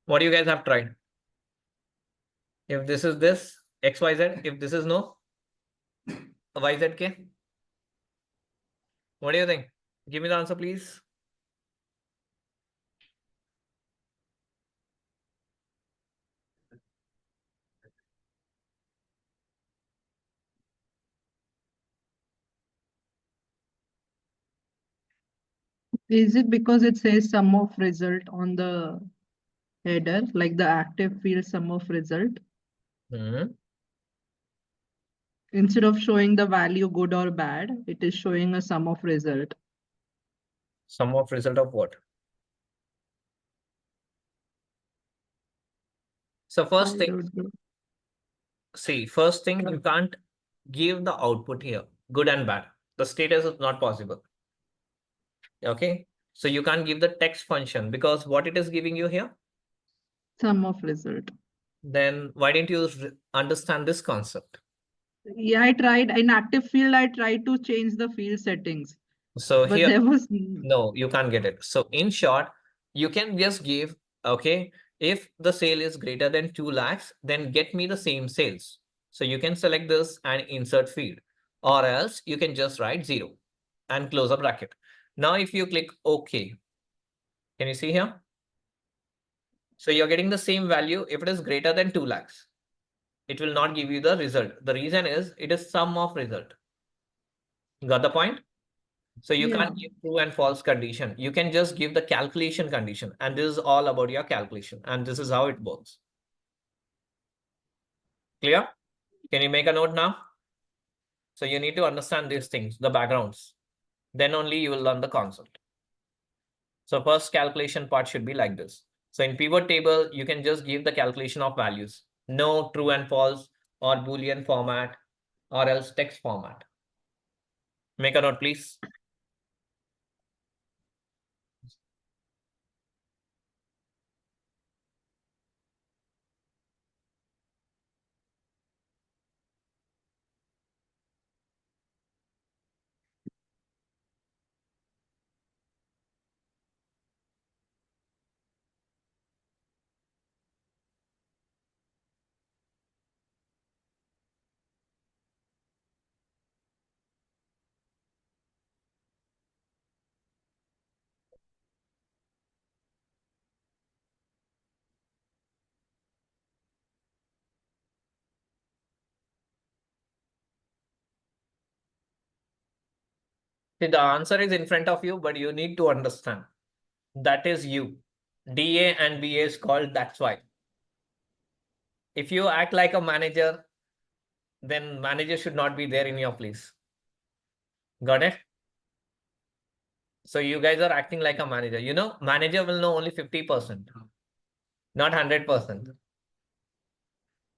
What do you guys have tried? If this is this, XYZ, if this is no, YZK. What do you think? Give me the answer, please. Is it because it says sum of result on the header, like the active field sum of result? Hmm. Instead of showing the value good or bad, it is showing a sum of result. Sum of result of what? So first I thing, don't know. see, first thing, you can't give the output here, good and bad. The status is not possible. Okay. So you can't give the text function because what it is giving you here, Sum of result. then why didn't you understand this concept? Yeah, I tried in active field, I tried to change the field settings, So but here, there was no, you can't get it. So in short, you can just give, okay, if the sale is greater than 2 lakhs, then get me the same sales. So you can select this and insert field, or else you can just write 0 and close a bracket. Now, if you click OK, can you see here? So you're getting the same value if it is greater than 2 lakhs. It will not give you the result. The reason is it is sum of result. Got the point? So you can't give true and false condition. You can just give the calculation condition. And this is all about your calculation. And this is how it works. Clear? Can you make a note now? So you need to understand these things, the backgrounds. Then only you will learn the concept. So first calculation part should be like this. So in pivot table, you can just give the calculation of values. No true and false or Boolean format or else text format. Make a note, please. See, the answer is in front of you, but you need to understand. That is you. DA and BA is called that's why. If you act like a manager, then manager should not be there in your place. Got it? So you guys are acting like a manager. You know, manager will know only 50%, not 100%.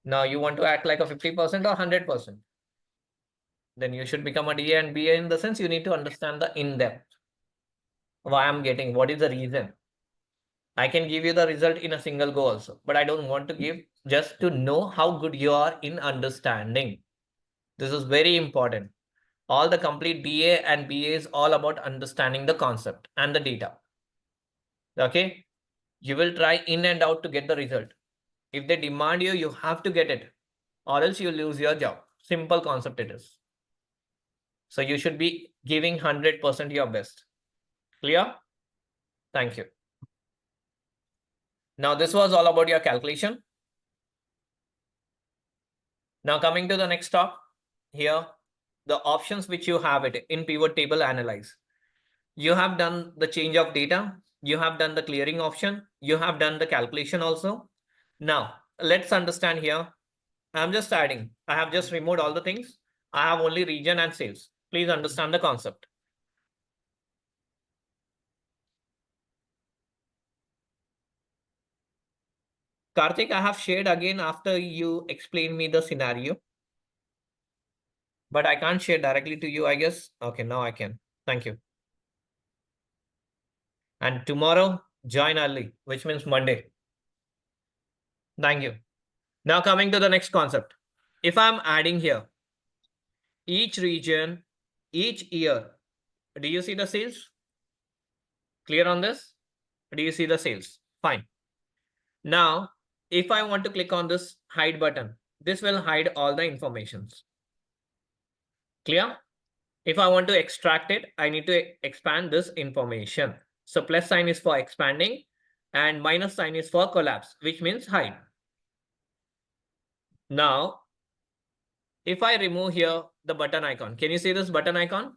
Now you want to act like a 50% or 100%. Then you should become a DA and BA in the sense you need to understand the in-depth. Why I'm getting, what is the reason? I can give you the result in a single go also, but I don't want to give just to know how good you are in understanding. This is very important. All the complete DA and BA is all about understanding the concept and the data. Okay. You will try in and out to get the result. If they demand you, you have to get it, or else you lose your job. Simple concept it is. So you should be giving 100% your best. Clear? Thank you. Now this was all about your calculation. Now coming to the next talk here, the options which you have it in pivot table analyze. You have done the change of data. You have done the clearing option. You have done the calculation also. Now let's understand here. I'm just adding. I have just removed all the things. I have only region and sales. Please understand the concept. Karthik, I have shared again after you explain me the scenario. But I can't share directly to you, I guess. Okay, now I can. Thank you. And tomorrow, join early, which means Monday. Thank you. Now coming to the next concept. If I'm adding here, each region, each year, do you see the sales? Clear on this? Do you see the sales? Fine. Now, if I want to click on this hide button, this will hide all the informations. Clear? If I want to extract it, I need to expand this information. So plus sign is for expanding and minus sign is for collapse, which means hide. Now, if I remove here the button icon, can you see this button icon?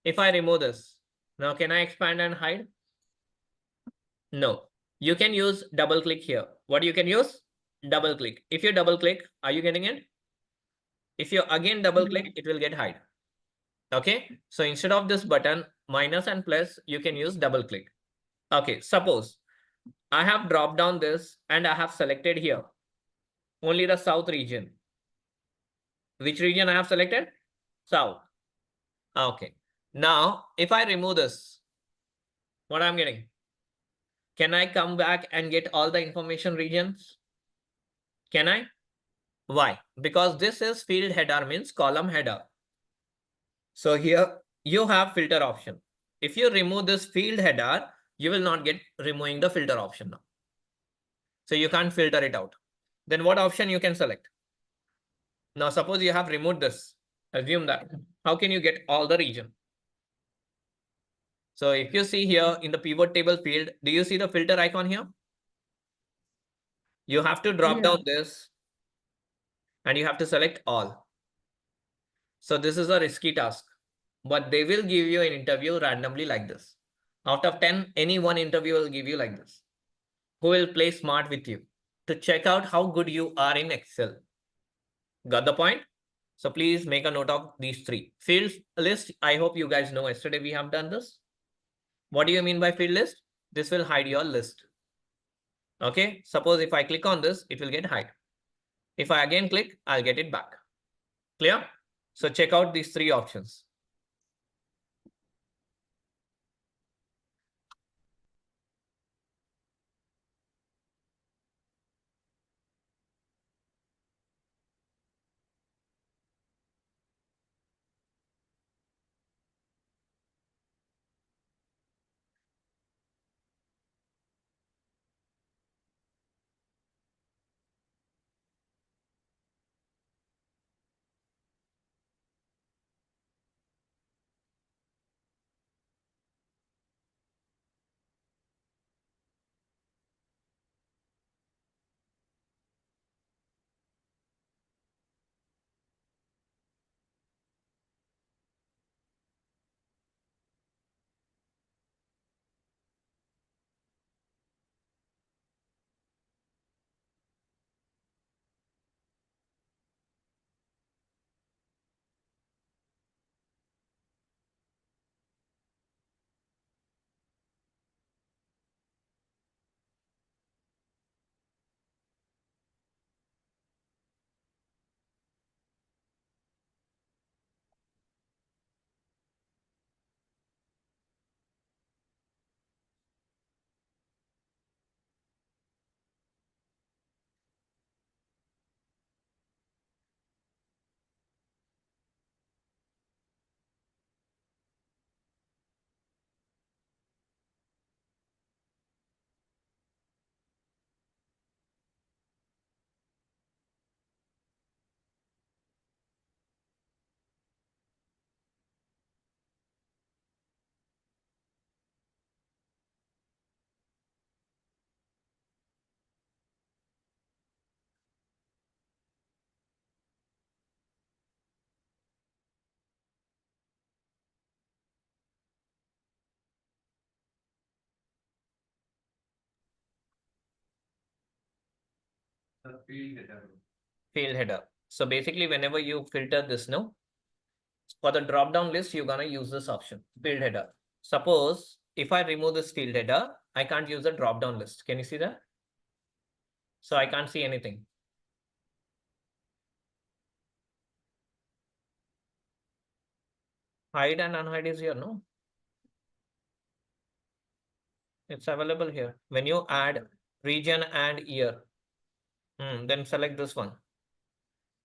If I remove this, now can I expand and hide? No. You can use double click here. What you can use? Double click. If you double click, are you getting it? If you again double click, it will get hide. Okay. So instead of this button minus and plus, you can use double click. Okay. Suppose I have dropped down this and I have selected here only the south region. Which region I have selected? South. Okay. Now, if I remove this, what I'm getting? Can I come back and get all the information regions? Can I? Why? Because this is field header means column header. So here you have filter option. If you remove this field header, you will not get removing the filter option now. So you can't filter it out. Then what option you can select? Now suppose you have removed this. Assume that. How can you get all the region? So if you see here in the pivot table field, do you see the filter icon here? You have to drop down this and you have to select all. So this is a risky task, but they will give you an interview randomly like this. Out of 10, any one interview will give you like this, who will play smart with you to check out how good you are in Excel. Got the point? So please make a note of these three. Field list, I hope you guys know yesterday we have done this. What do you mean by field list? This will hide your list. Okay, suppose if I click on this, it will get hide. If I again click, I'll get it back. Clear? So check out these three options. Field header. So basically, whenever you filter this, no, for the drop down list, you're gonna use this option, field header. Suppose if I remove this field header, I can't use the drop down list. Can you see that? So I can't see anything. Hide and unhide is here, no? It's available here. When you add region and year, then select this one.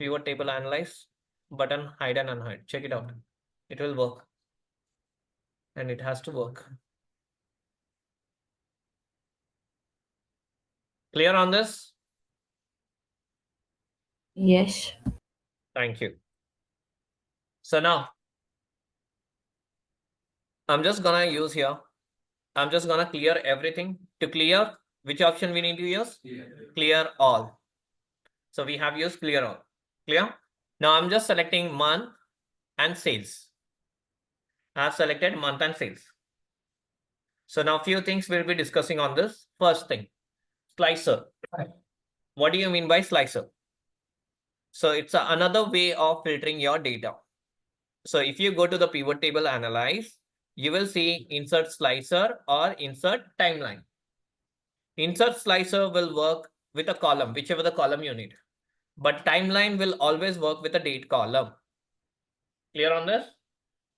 Pivot table analyze, button hide and unhide. Check it out. It will work. And it has to work. Clear on this? Yes. Thank you. So now I'm just gonna use here. I'm just gonna clear everything. To clear, which option we need to use? Clear all. So we have used clear all. Clear? Now I'm just selecting month and sales. I have selected month and sales. So now few things we'll be discussing on this. First thing, slicer. What do you mean by slicer? So it's another way of filtering your data. So if you go to the pivot table analyze, you will see insert slicer or insert timeline. Insert slicer will work with a column, whichever the column you need. But timeline will always work with a date column. Clear on this?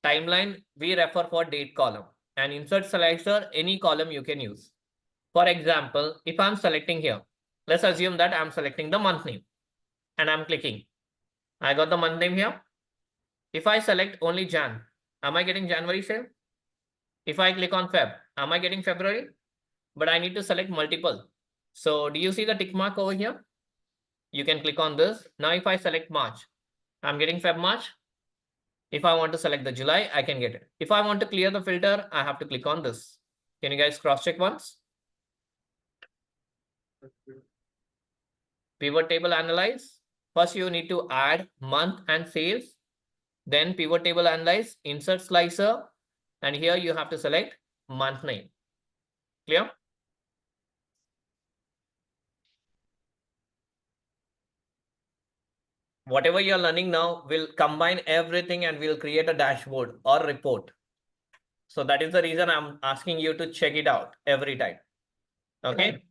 Timeline, we refer for date column, and insert slicer, any column you can use. For example, if I'm selecting here, let's assume that I'm selecting the month name and I'm clicking. I got the month name here. If I select only Jan, am I getting January sale? If I click on Feb, am I getting February? But I need to select multiple. So do you see the tick mark over here? You can click on this. Now if I select March, I'm getting Feb March. If I want to select the July, I can get it. If I want to clear the filter, I have to click on this. Can you guys cross check once? Pivot table analyze. First, you need to add month and sales. Then pivot table analyze, insert slicer. And here you have to select month name. Clear? Whatever you're learning now, we'll combine everything and we'll create a dashboard or report. So that is the reason I'm asking you to check it out every time. Okay.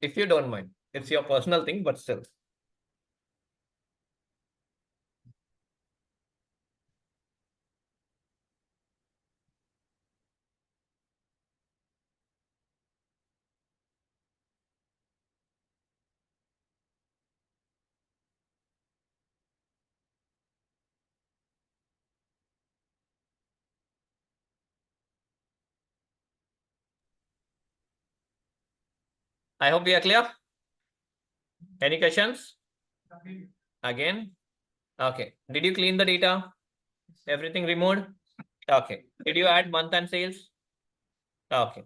If you don't mind, it's your personal thing, but still. I hope we are clear. Any questions? Again? Okay. Did you clean the data? Everything removed? Okay. Did you add month and sales? Okay.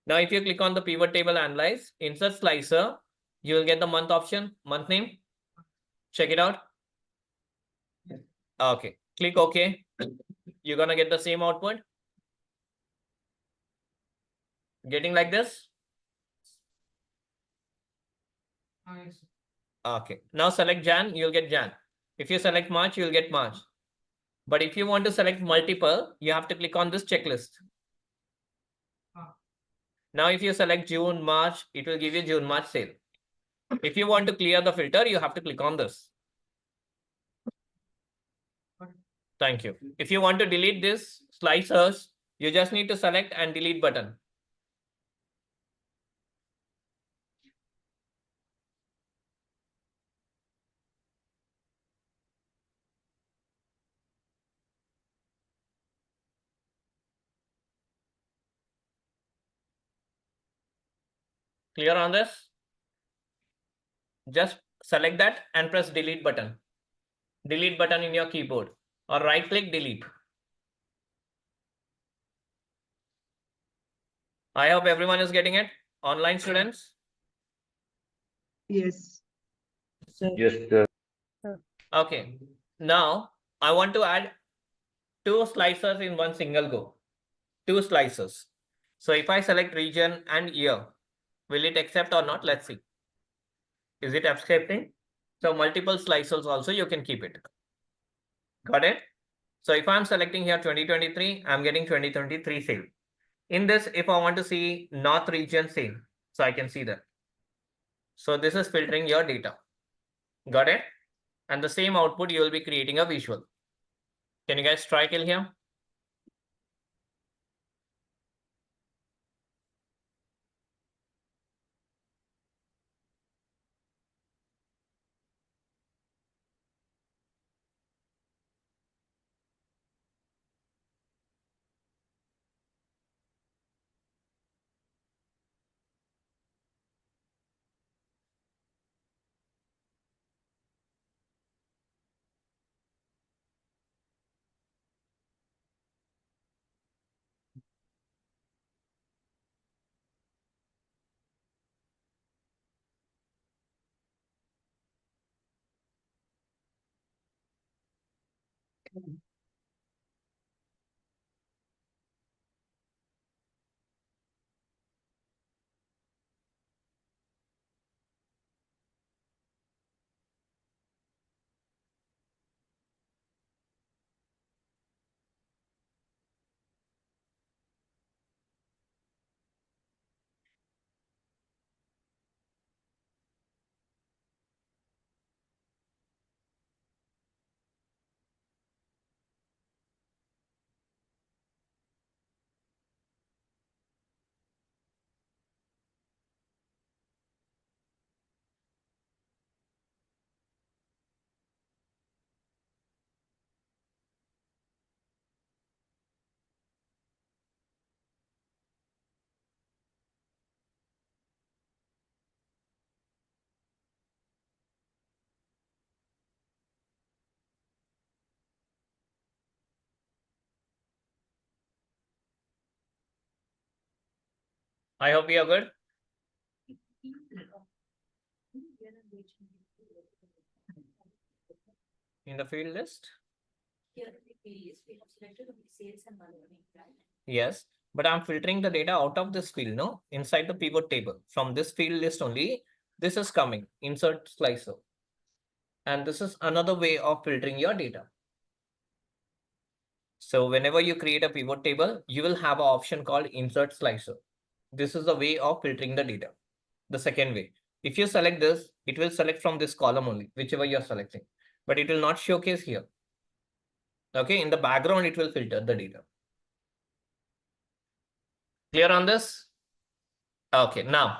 Now, if you click on the pivot table analyze, insert slicer, you will get the month option, month name. Check it out. Okay. Click OK. You're going to get the same output. Getting like this? Okay. Now select Jan, you'll get Jan. If you select March, you'll get March. But if you want to select multiple, you have to click on this checklist. Now, if you select June, March, it will give you June, March sale. If you want to clear the filter, you have to click on this. Thank you. If you want to delete this slicers, you just need to select and delete button. Clear on this? Just select that and press delete button. Delete button in your keyboard or right click delete. I hope everyone is getting it. Online students. Yes. Yes, sir. Okay. Now I want to add 2 slicers in one single go. 2 slicers. So if I select region and year, will it accept or not? Let's see. Is it accepting? So multiple slices also you can keep it. Got it? So if I'm selecting here 2023, I'm getting 2023 sale. In this, if I want to see North region sale, so I can see that. So this is filtering your data. Got it? And the same output, you will be creating a visual. Can you guys try till here? I hope you are good. In the field list? Yes, but I'm filtering the data out of this field, no? Inside the pivot table. From this field list only, this is coming, insert slicer. And this is another way of filtering your data. So whenever you create a pivot table, you will have an option called insert slicer. This is the way of filtering the data. The second way, if you select this, it will select from this column only, whichever you're selecting, but it will not showcase here. Okay, in the background, it will filter the data. Clear on this? Okay, now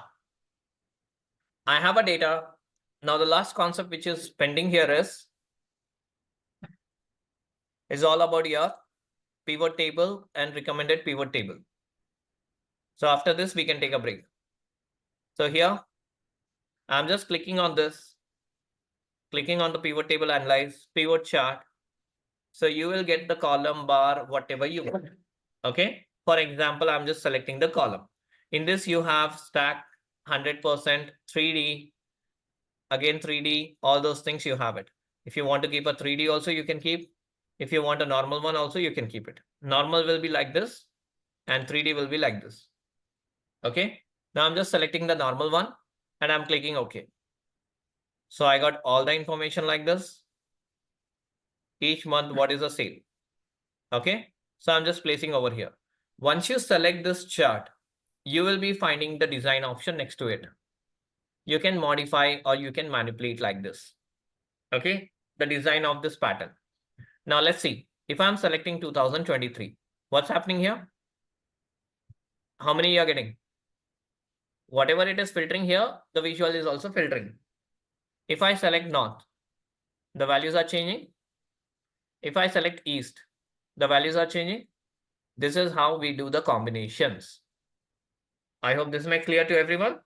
I have a data. Now the last concept which is pending here is all about your pivot table and recommended pivot table. So after this, we can take a break. So here, I'm just clicking on this, clicking on the pivot table, analyze, pivot chart. So you will get the column bar, whatever you want. Okay. For example, I'm just selecting the column. In this, you have stack 100%, 3D, again 3D, all those things you have it. If you want to keep a 3D also, you can keep. If you want a normal one also, you can keep it. Normal will be like this and 3D will be like this. Okay. Now I'm just selecting the normal one and I'm clicking OK. So I got all the information like this. Each month, what is the sale? Okay. So I'm just placing over here. Once you select this chart, you will be finding the design option next to it. You can modify or you can manipulate like this. Okay. The design of this pattern. Now let's see. If I'm selecting 2023, what's happening here? How many you are getting? Whatever it is filtering here, the visual is also filtering. If I select north, the values are changing. If I select east, the values are changing. This is how we do the combinations. I hope this makes clear to everyone.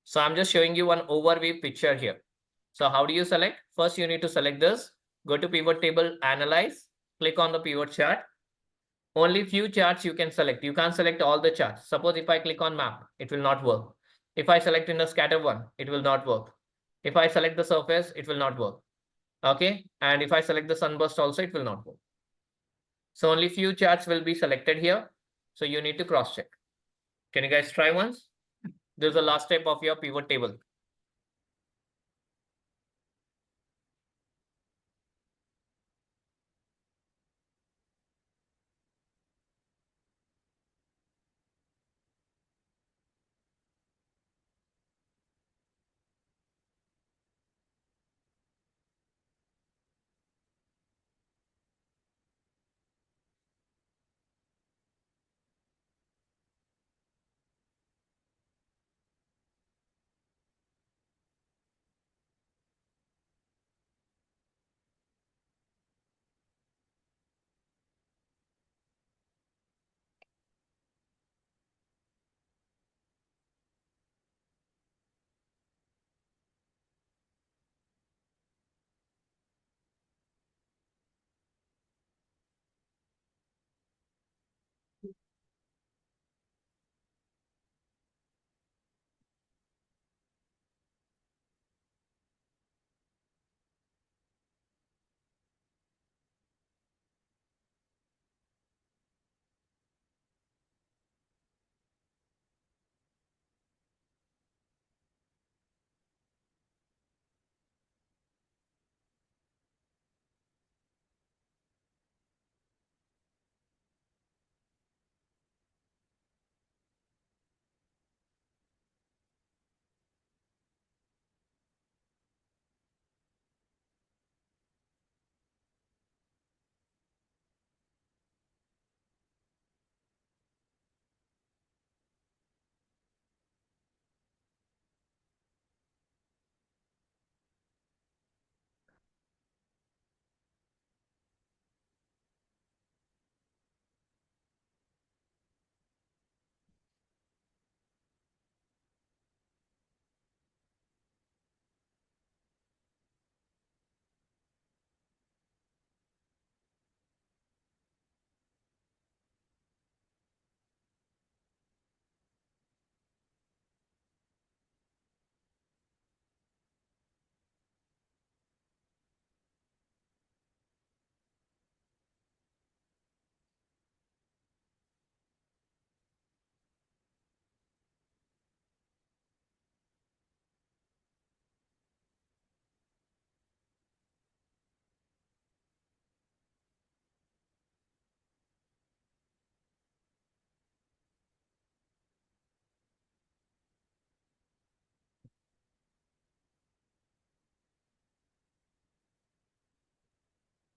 So I'm just showing you one overview picture here. So how do you select? First, you need to select this. Go to pivot table, analyze, click on the pivot chart. Only few charts you can select. You can't select all the charts. Suppose if I click on map, it will not work. If I select in the scatter one, it will not work. If I select the surface, it will not work. Okay. And if I select the sunburst also, it will not work. So only few charts will be selected here. So you need to cross check. Can you guys try once? This is the last step of your pivot table.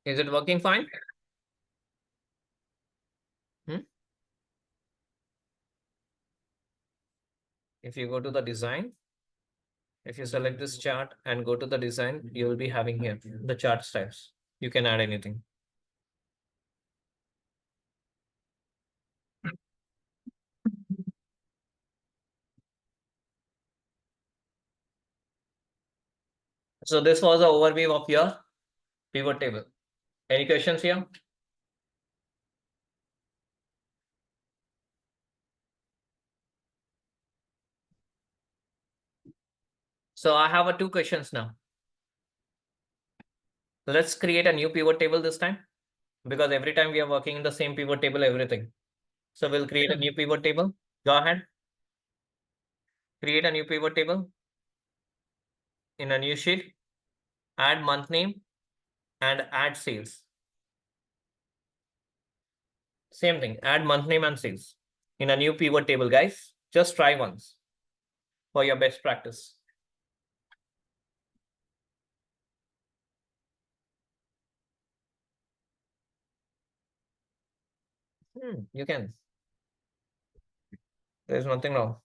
Is it working fine? If you go to the design, if you select this chart and go to the design, you will be having here the chart styles. You can add anything. So this was an overview of your pivot table. Any questions here? So I have two questions now. Let's create a new pivot table this time, because every time we are working in the same pivot table, everything. So we'll create a new pivot table. Go ahead. Create a new pivot table in a new sheet. Add month name and add sales. Same thing, add month name and sales in a new pivot table, guys. Just try once for your best practice. You can. There's nothing wrong.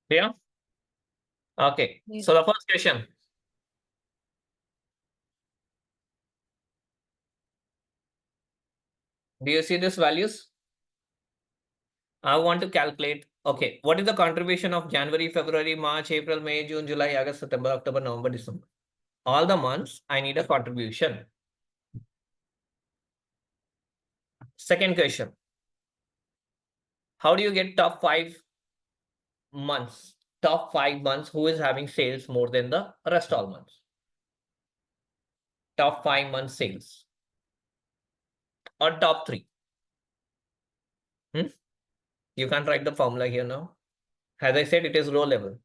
Yeah. Okay. So the first question. Do you see these values? I want to calculate. Okay, what is the contribution of January, February, March, April, May, June, July, August, September, October, November, December? All the months I need a contribution. Second question. How do you get top 5 months? Top 5 months who is having sales more than the rest all months? Top 5 months sales. Or top 3. You can't write the formula here now. As I said, it is row level.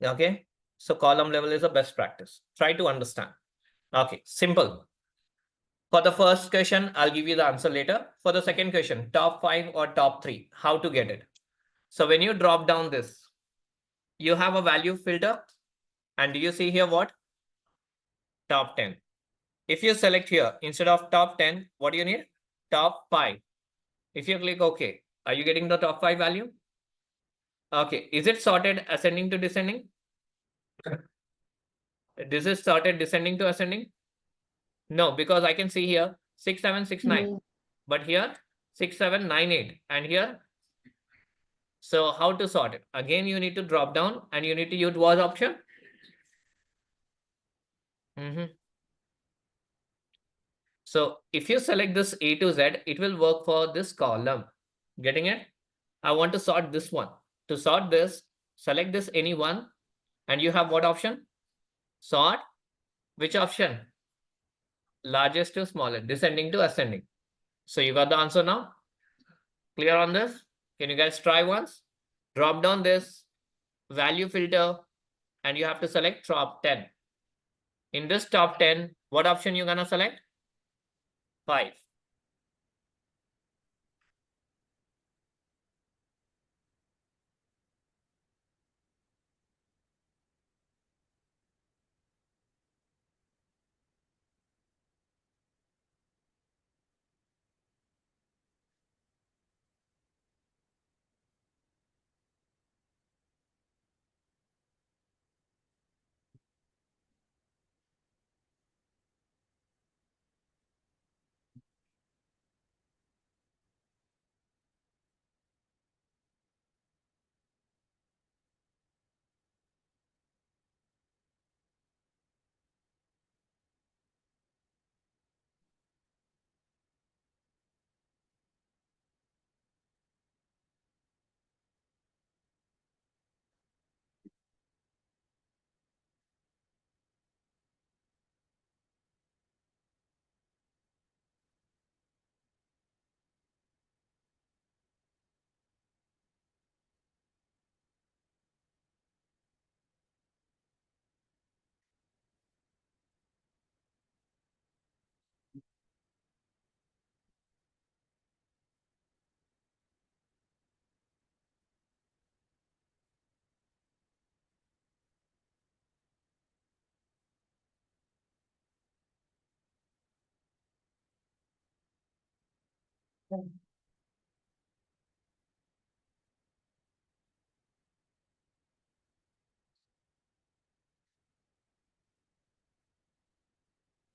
Okay. So column level is the best practice. Try to understand. Okay, simple. For the first question, I'll give you the answer later. For the second question, top 5 or top 3, how to get it? So when you drop down this, you have a value filter. And do you see here what? Top 10. If you select here, instead of top 10, what do you need? Top 5. If you click OK, are you getting the top 5 value? Okay, is it sorted ascending to descending? This is sorted descending to ascending? No, because I can see here 6, 7, 6, 9. No. But here 6, 7, 9, 8. And here. So how to sort it? Again, you need to drop down and you need to use what option? So if you select this A to Z, it will work for this column. Getting it? I want to sort this one. To sort this, select this any one. And you have what option? Sort. Which option? Largest to smallest, descending to ascending. So you got the answer now? Clear on this? Can you guys try once? Drop down this value filter and you have to select top 10. In this top 10, what option you gonna select? 5.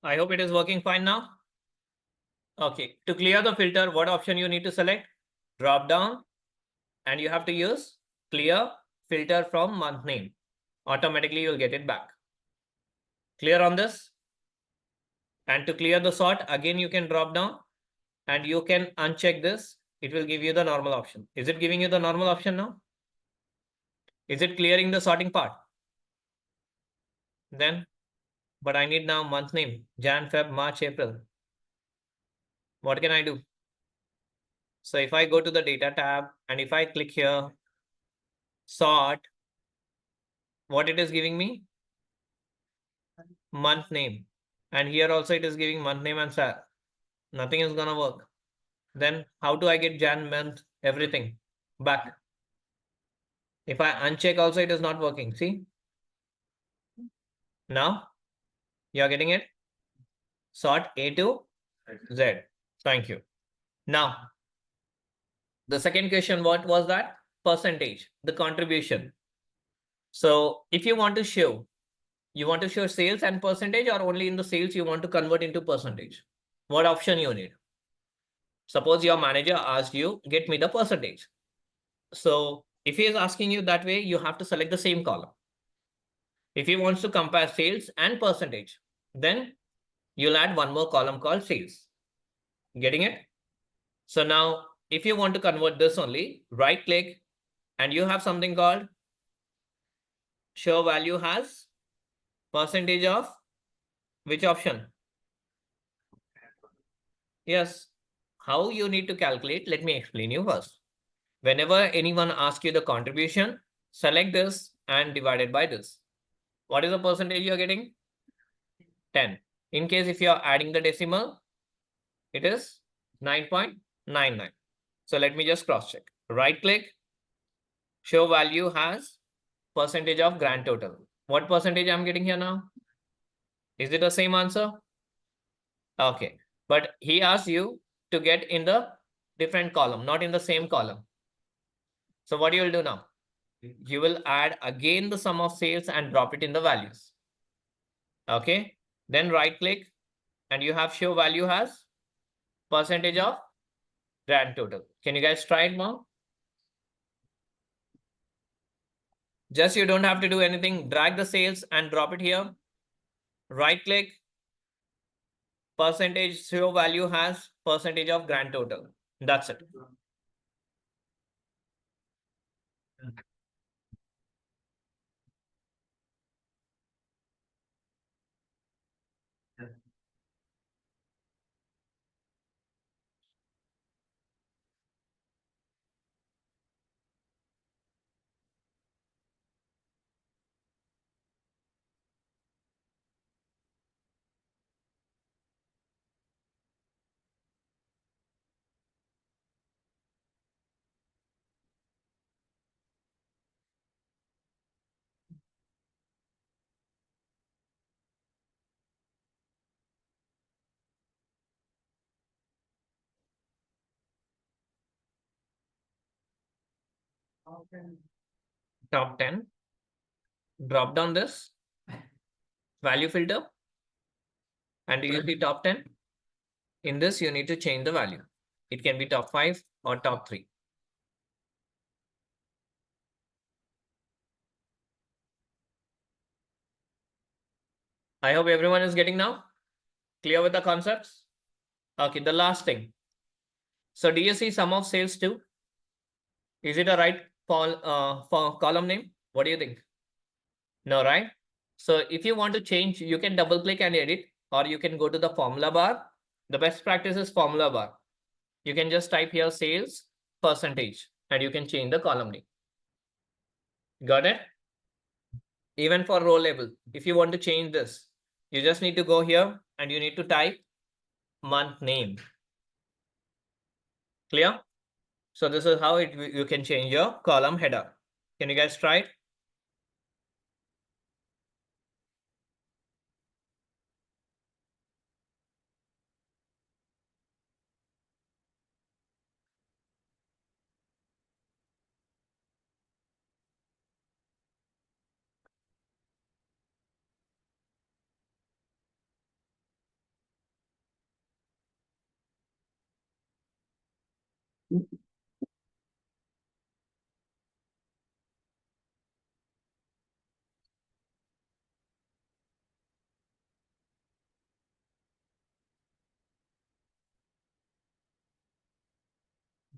I hope it is working fine now. Okay, to clear the filter, what option you need to select? Drop down and you have to use clear filter from month name. Automatically you'll get it back. Clear on this? And to clear the sort, again you can drop down and you can uncheck this. It will give you the normal option. Is it giving you the normal option now? Is it clearing the sorting part? Then, but I need now month name, Jan, Feb, March, April. What can I do? So if I go to the data tab and if I click here, sort, what it is giving me? Month name. And here also it is giving month name and Feb. Nothing is gonna work. Then how do I get Jan, month, everything back? If I uncheck also, it is not working. See? Now, you are getting it? Sort A to Z. Thank you. Now, the second question, what was that? Percentage, the contribution. So if you want to show sales and percentage, or only in the sales you want to convert into percentage? What option you need? Suppose your manager asked you, get me the percentage. So if he is asking you that way, you have to select the same column. If he wants to compare sales and percentage, then you'll add one more column called sales. Getting it? So now, if you want to convert this only, right click and you have something called show value has percentage of which option? Yes. How you need to calculate? Let me explain you first. Whenever anyone asks you the contribution, select this and divide it by this. What is the percentage you're getting? 10. In case if you're adding the decimal, it is 9.99. So let me just cross check. Right click, show value has percentage of grand total. What percentage I'm getting here now? Is it the same answer? Okay, but he asks you to get in the different column, not in the same column. So what you will do now? you will add again the sum of sales and drop it in the values. Okay, then right click and you have show value as percentage of grand total. Can you guys try it more? Just you don't have to do anything. Drag the sales and drop it here. Right click, percentage show value has percentage of grand total. That's it. Top 10. Drop down this value filter and you see top 10. In this, you need to change the value. It can be top 5 or top 3. I hope everyone is getting now. Clear with the concepts? Okay, the last thing. So do you see sum of sales too? Is it a right for column name? What do you think? No, right? So if you want to change, you can double click and edit, or you can go to the formula bar. The best practice is formula bar. You can just type here sales percentage and you can change the column name. Got it? Even for row label, if you want to change this, you just need to go here and you need to type month name. Clear? So this is how you can change your column header. Can you guys try it?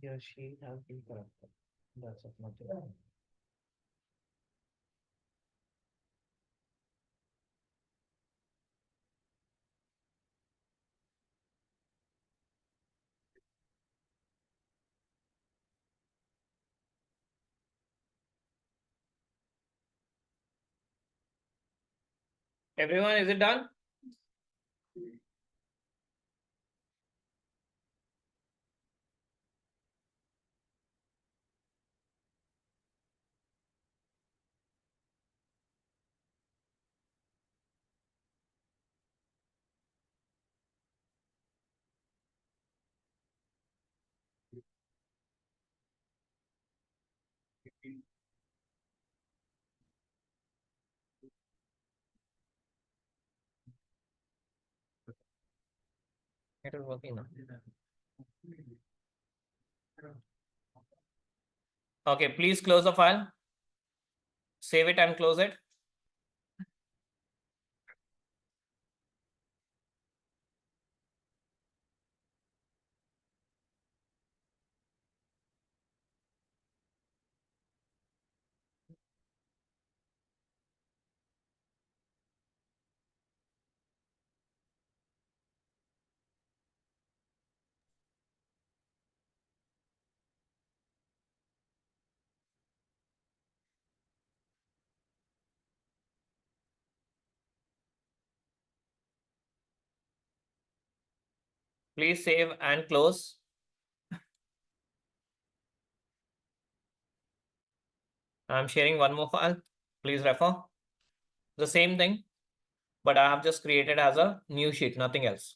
Your sheet has been corrected. That's it. Everyone, is it done? It is working now. Okay, please close the file. Save it and close it. Please save and close. I'm sharing one more file. Please refer. The same thing, but I have just created as a new sheet, nothing else.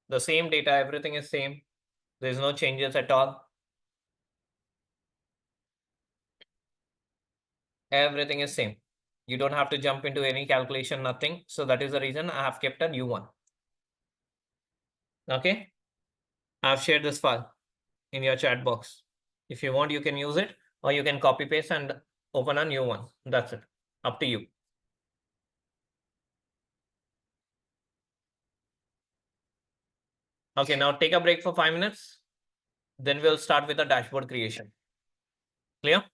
The same data, everything is same. There's no changes at all. Everything is same. You don't have to jump into any calculation, nothing. So that is the reason I have kept a new one. Okay. I've shared this file in your chat box. If you want, you can use it, or you can copy paste and open a new one. That's it. Up to you. Okay, now take a break for 5 minutes. Then we'll start with the dashboard creation. Clear?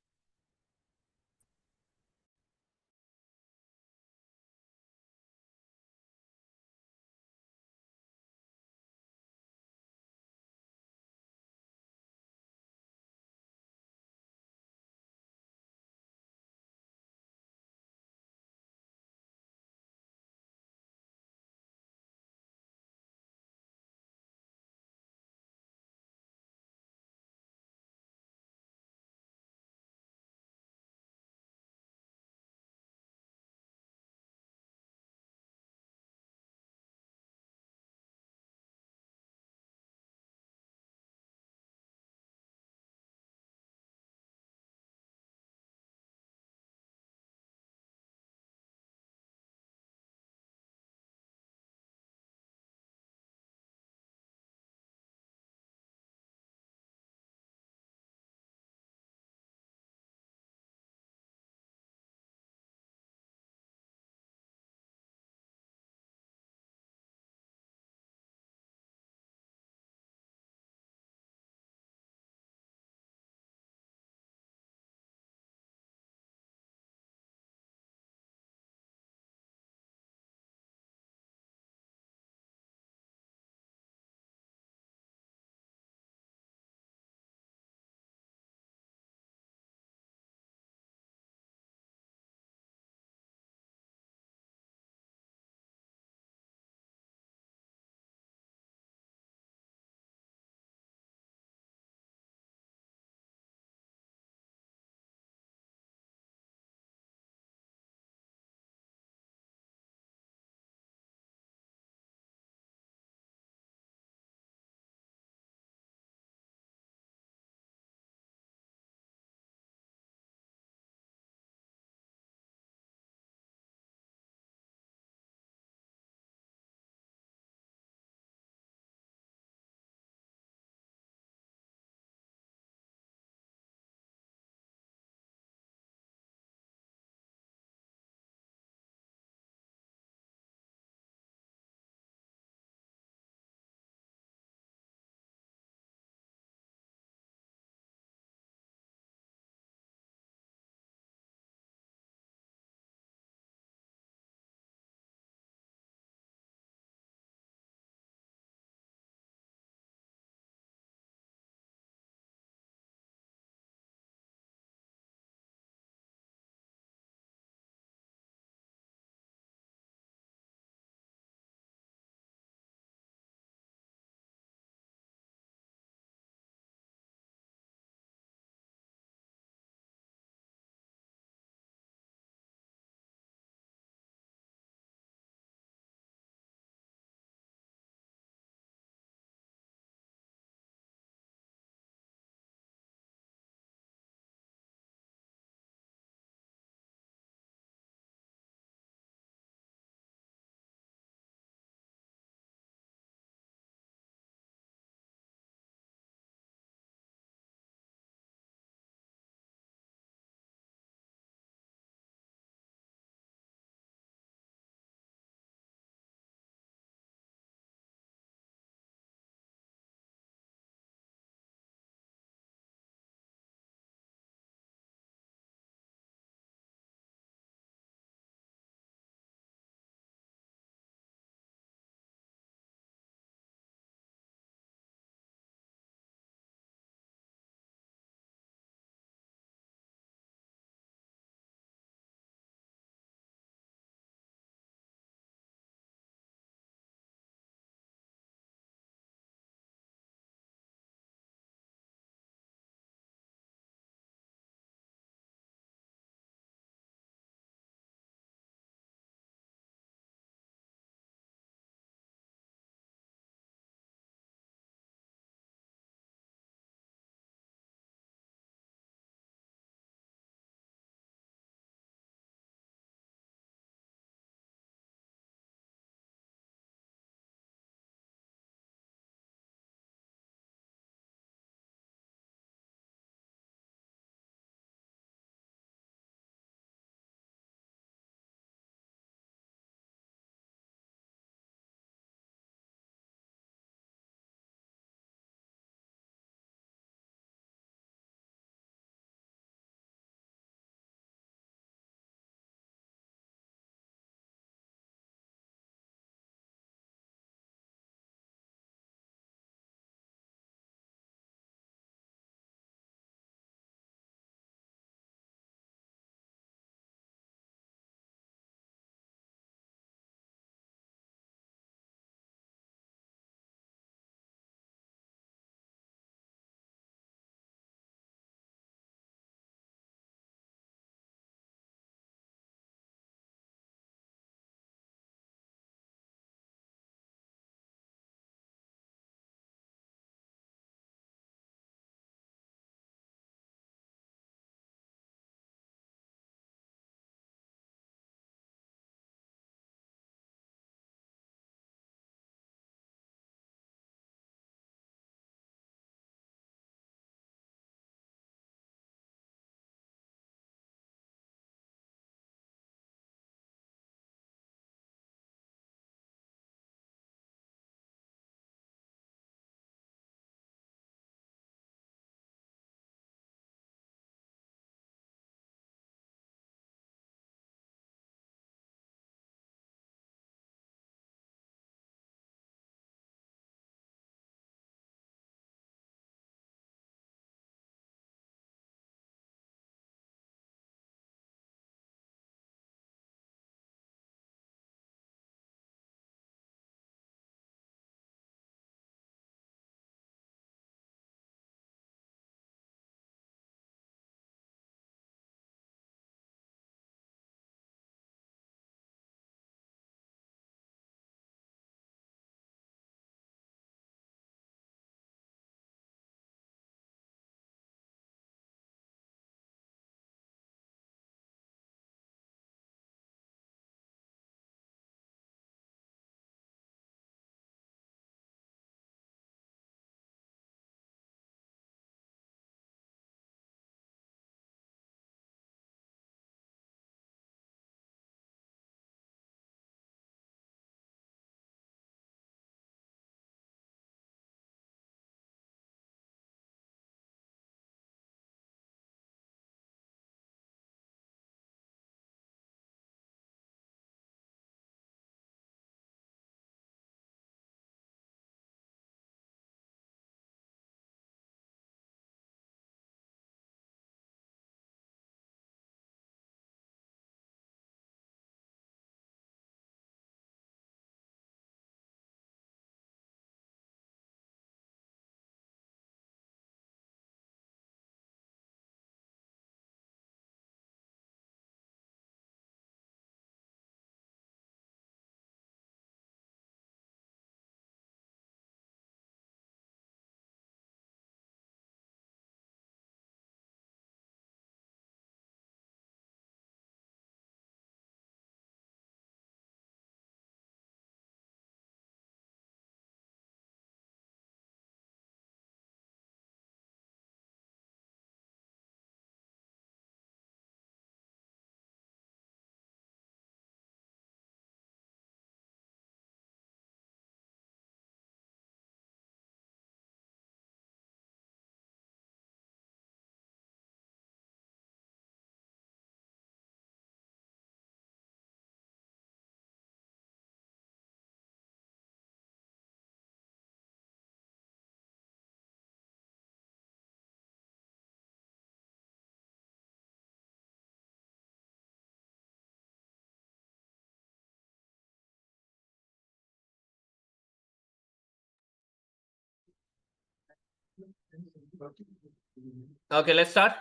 Okay, let's start.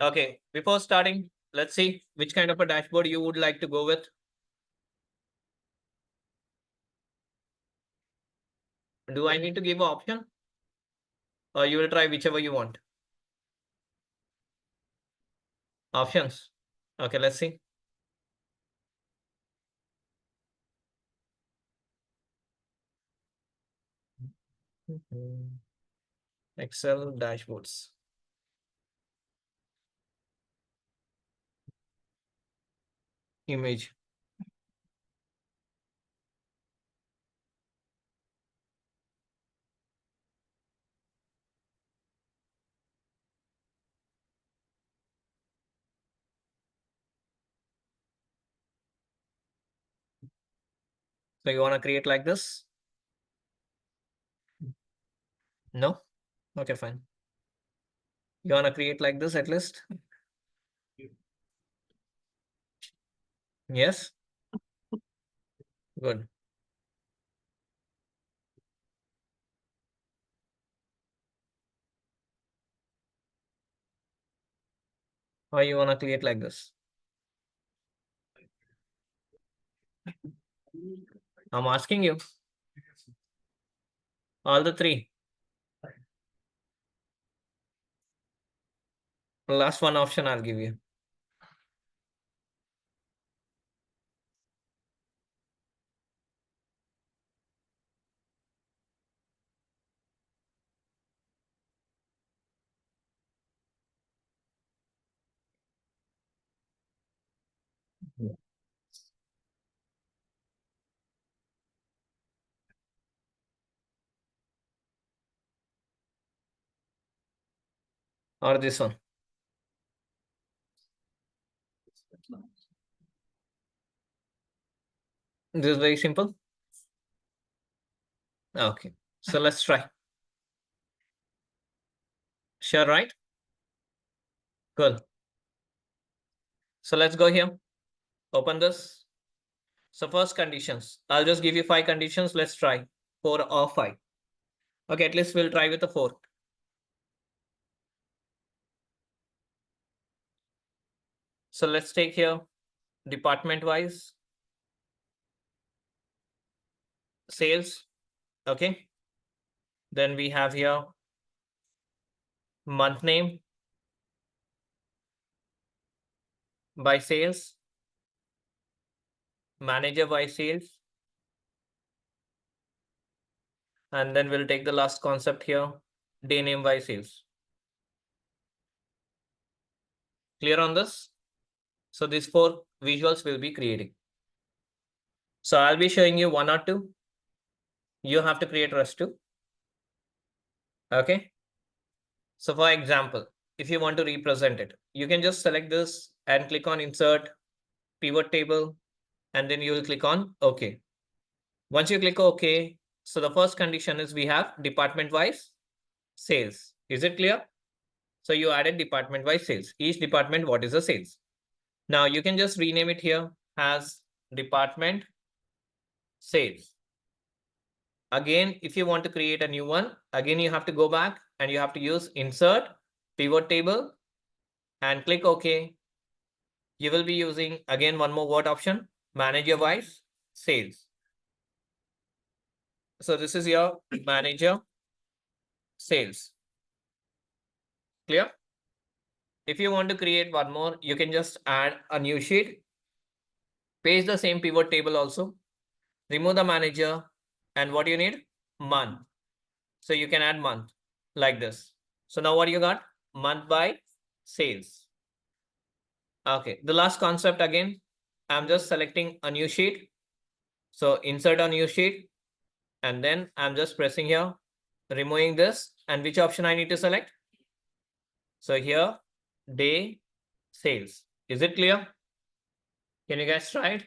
Okay, before starting, let's see which kind of a dashboard you would like to go with. Do I need to give an option? Or you will try whichever you want? Options. Okay, let's see. Excel dashboards. Image. So you want to create like this? No? Okay, fine. You want to create like this at least? Yes? Good. Or you want to create like this? I'm asking you. All the three. Last one option I'll give you. Or this one. This is very simple. Okay, so let's try. Sure, right? Good. So let's go here. Open this. So first conditions. I'll just give you 5 conditions. Let's try 4 or 5. Okay, at least we'll try with the 4. So let's take here department wise sales. Okay. Then we have here month name by sales, manager by sales. And then we'll take the last concept here, day name by sales. Clear on this? So these 4 visuals will be creating. So I'll be showing you 1 or 2. You have to create rest too. Okay. So for example, if you want to represent it, you can just select this and click on insert pivot table, and then you will click on OK. Once you click OK, so the first condition is we have department wise sales. Is it clear? So you added department wise sales. Each department, what is the sales? Now you can just rename it here as department sales. Again, if you want to create a new one, again, you have to go back and you have to use insert pivot table and click OK. You will be using again one more word option, manager wise sales. So this is your manager sales. Clear? If you want to create one more, you can just add a new sheet, paste the same pivot table also, remove the manager, and what you need? Month. So you can add month like this. So now what you got? Month by sales. Okay, the last concept again, I'm just selecting a new sheet. So insert a new sheet, and then I'm just pressing here, removing this, and which option I need to select? So here, day sales. Is it clear? Can you guys try it?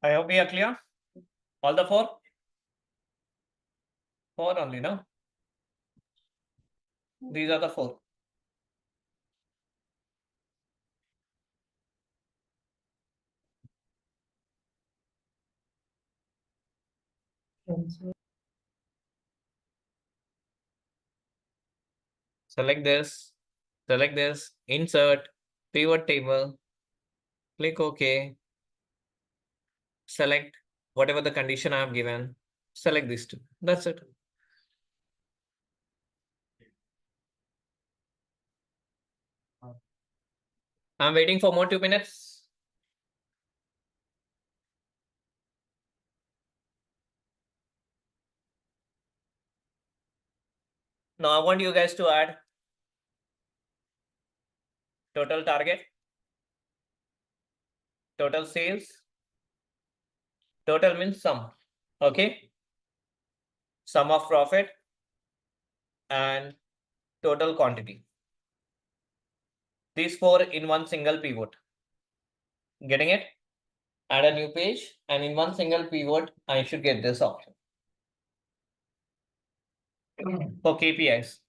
I hope we are clear. All the four? Four only, no? These are the four. Select this, insert, pivot table, click OK. Select whatever the condition I have given, select these two. That's it. I'm waiting for more 2 minutes. Now I want you guys to add total target, total sales, total means sum, okay? Sum of profit and total quantity. These four in one single pivot. Getting it? Add a new page and in one single pivot, I should get this option. For KPIs.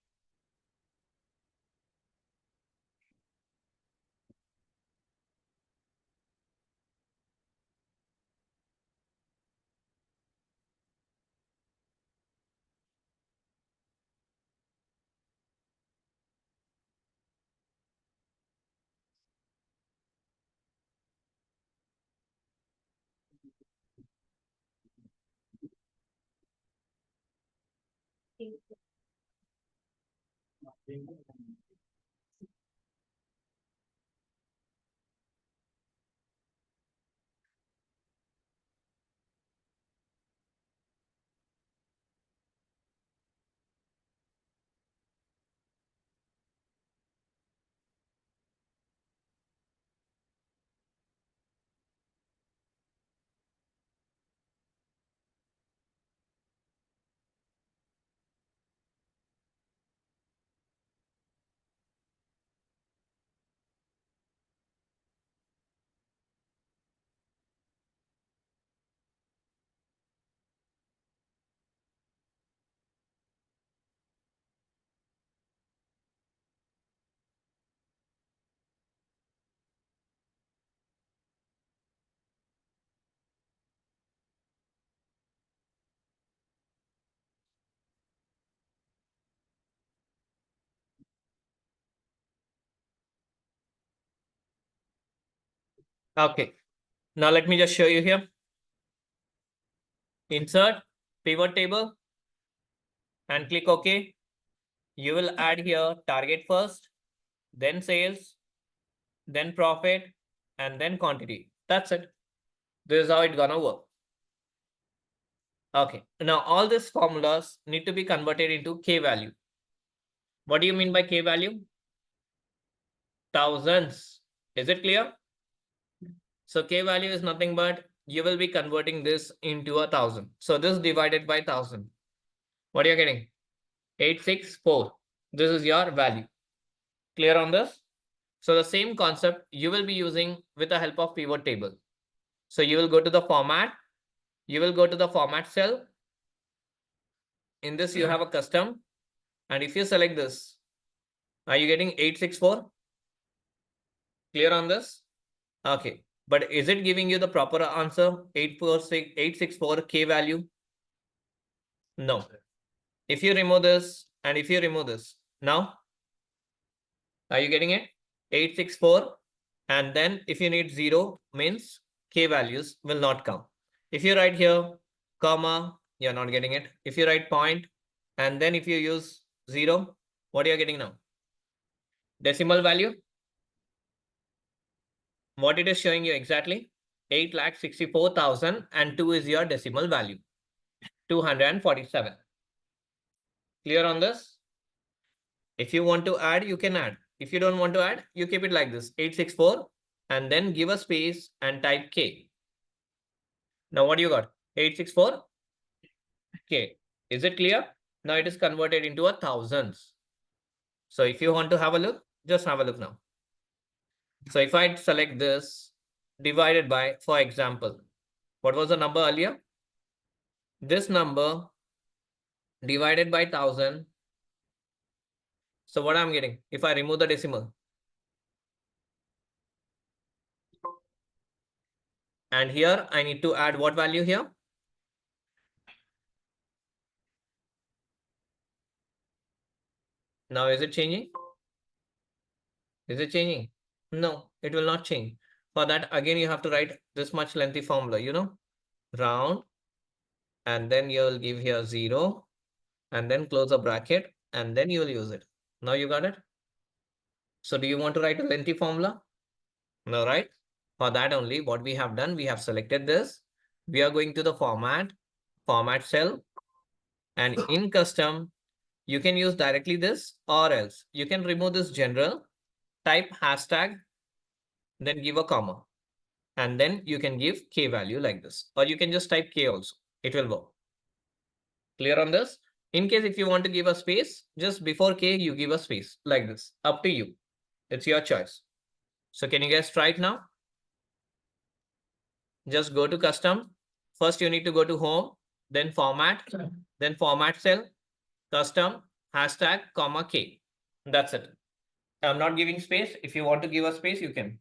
Okay. Now let me just show you here. Insert, pivot table, and click OK. You will add here target first, then sales, then profit, and then quantity. That's it. This is how it's gonna work. Okay. Now all these formulas need to be converted into K value. What do you mean by K value? Thousands. Is it clear? So K value is nothing but you will be converting this into 1,000. So this divided by 1,000. What are you getting? 864. This is your value. Clear on this? So the same concept you will be using with the help of pivot table. So you will go to the format. You will go to the format cell. In this you have a custom. And if you select this, are you getting 864? Clear on this? Okay. But is it giving you the proper answer? 864 K value? No. If you remove this and if you remove this, now, are you getting it? 864. And then if you need 0 means K values will not come. If you write here, comma, you're not getting it. If you write point, and then if you use 0, what are you getting now? Decimal value. What it is showing you exactly? 8,64,000 and 2 is your decimal value. 247. Clear on this? If you want to add, you can add. If you don't want to add, you keep it like this, 864, and then give a space and type K. Now what you got? 864 K. Is it clear? Now it is converted into thousands. So if you want to have a look, just have a look now. So if I select this divided by, for example, What was the number earlier? This number divided by 1000. So what I'm getting if I remove the decimal? And here I need to add what value here? Now is it changing? Is it changing? No, it will not change. For that, again, you have to write this much lengthy formula, you know, round, and then you'll give here 0, and then close a bracket, and then you will use it. Now you got it? So do you want to write a lengthy formula? No, right? For that only, what we have done, we have selected this. We are going to the format cell, and in custom, you can use directly this, or else you can remove this general, type hashtag, then give a comma, and then you can give K value like this, or you can just type K also, it will work. Clear on this? In case if you want to give a space, just before K, you give a space like this, up to you. It's your choice. So can you guys try it now? Just go to custom. First, you need to go to home, then format cell, custom, hashtag, comma, K. That's it. I'm not giving space. If you want to give a space, you can.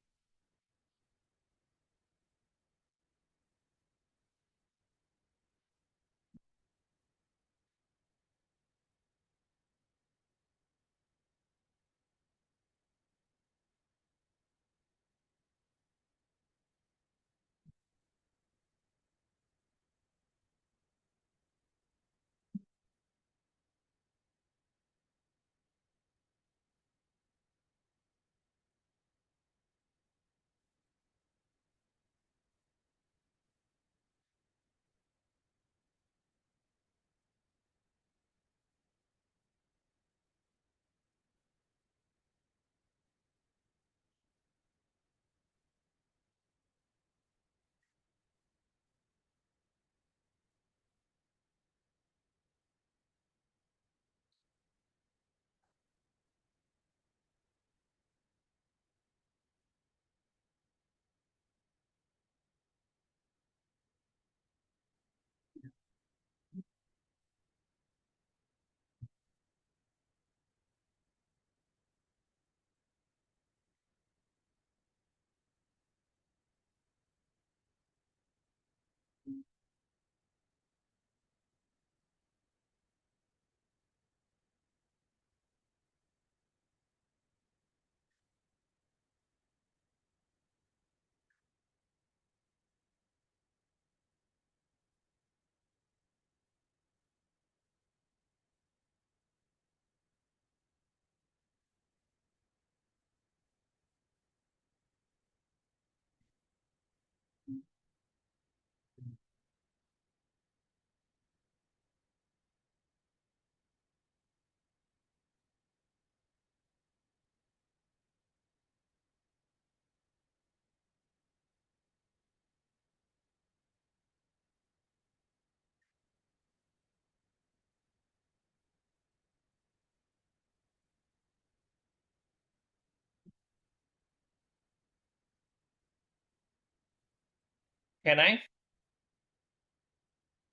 Can I?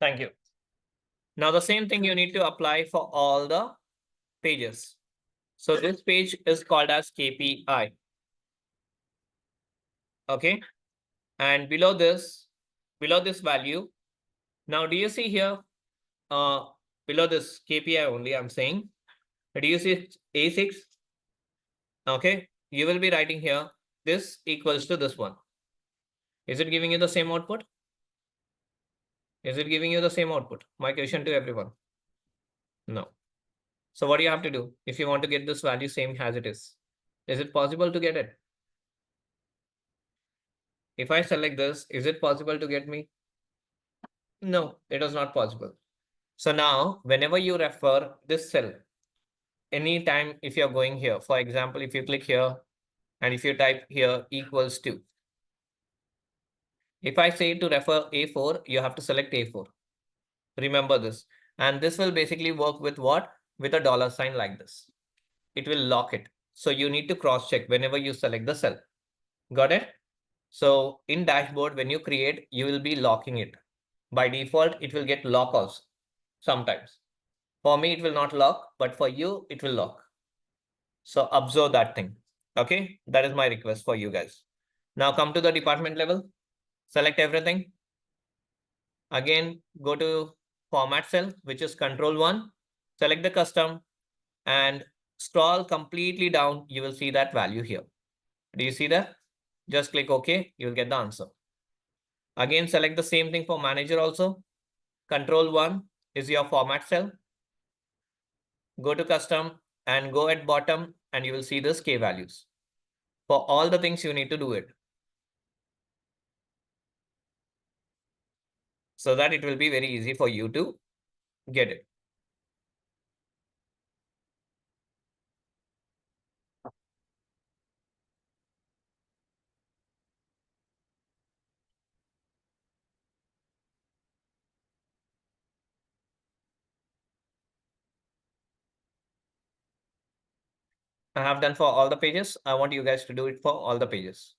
Thank you. Now the same thing you need to apply for all the pages. So this page is called as KPI. Okay. And below this value. Now, do you see here? Below this KPI only, I'm saying. Do you see A6? Okay. You will be writing here. This equals to this one. Is it giving you the same output? Is it giving you the same output? My question to everyone. No. So what do you have to do if you want to get this value same as it is? Is it possible to get it? If I select this, is it possible to get me? No, it is not possible. So now, whenever you refer this cell, anytime if you're going here, for example, if you click here and if you type here equals to, if I say to refer A4, you have to select A4. Remember this. And this will basically work with what? With a dollar sign like this. It will lock it. So you need to cross check whenever you select the cell. Got it? So in dashboard, when you create, you will be locking it. By default, it will get lock also sometimes. For me, it will not lock, but for you, it will lock. So observe that thing. Okay, that is my request for you guys. Now come to the department level, select everything. Again, go to format cell, which is control 1, select the custom and scroll completely down. You will see that value here. Do you see that? Just click OK, you will get the answer. Again, select the same thing for manager also. Control 1 is your format cell. Go to custom and go at bottom and you will see this K values. For all the things you need to do it. So that it will be very easy for you to get it. I have done for all the pages. I want you guys to do it for all the pages.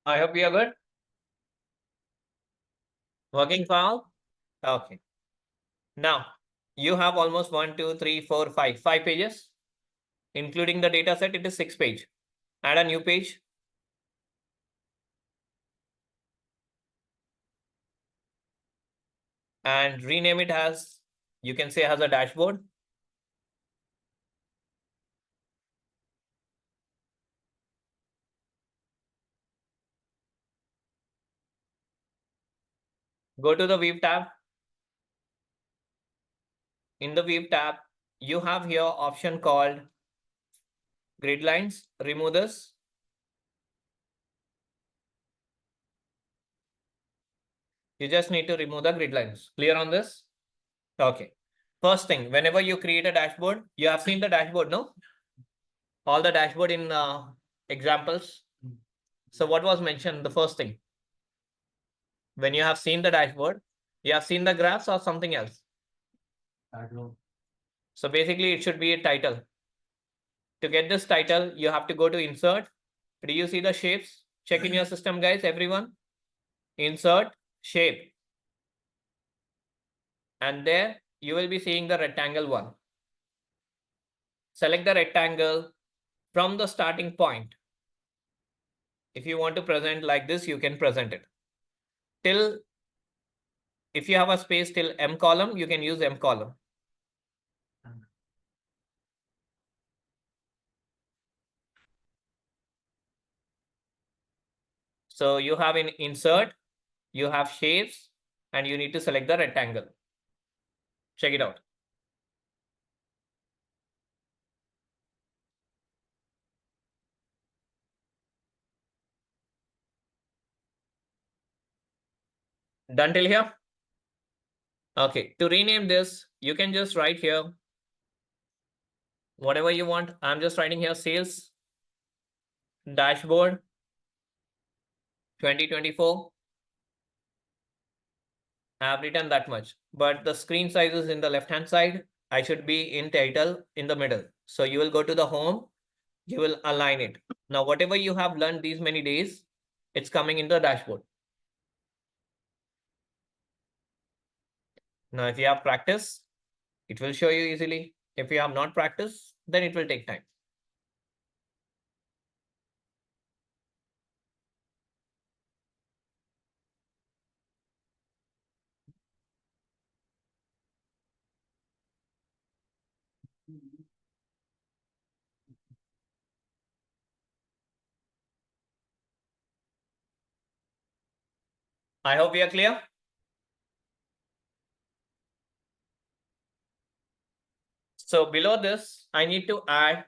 I hope you are good. Working file? Okay. Now you have almost 1, 2, 3, 4, 5 pages. Including the data set, it is 6 page. Add a new page. And rename it as, you can say as a dashboard. Go to the view tab. In the view tab, you have here option called grid lines. Remove this. You just need to remove the grid lines. Clear on this? Okay. First thing, whenever you create a dashboard, you have seen the dashboard, no? All the dashboard in examples. So what was mentioned, the first thing? When you have seen the dashboard, you have seen the graphs or something else? So basically it should be a title. To get this title, you have to go to insert. Do you see the shapes? Check in your system, guys, everyone. Insert, shape. And there you will be seeing the rectangle one. Select the rectangle from the starting point. If you want to present like this, you can present it. Till, if you have a space till M column, you can use M column. So you have in insert, you have shapes, and you need to select the rectangle. Check it out. Done till here? Okay, to rename this, you can just write here whatever you want. I'm just writing here sales dashboard 2024. I have written that much, but the screen size is in the left-hand side. I should be in title in the middle. So you will go to the home, you will align it. Now, whatever you have learned these many days, it's coming in the dashboard. Now, if you have practice, it will show you easily. If you have not practiced, then it will take time. I hope we are clear. So below this, I need to add,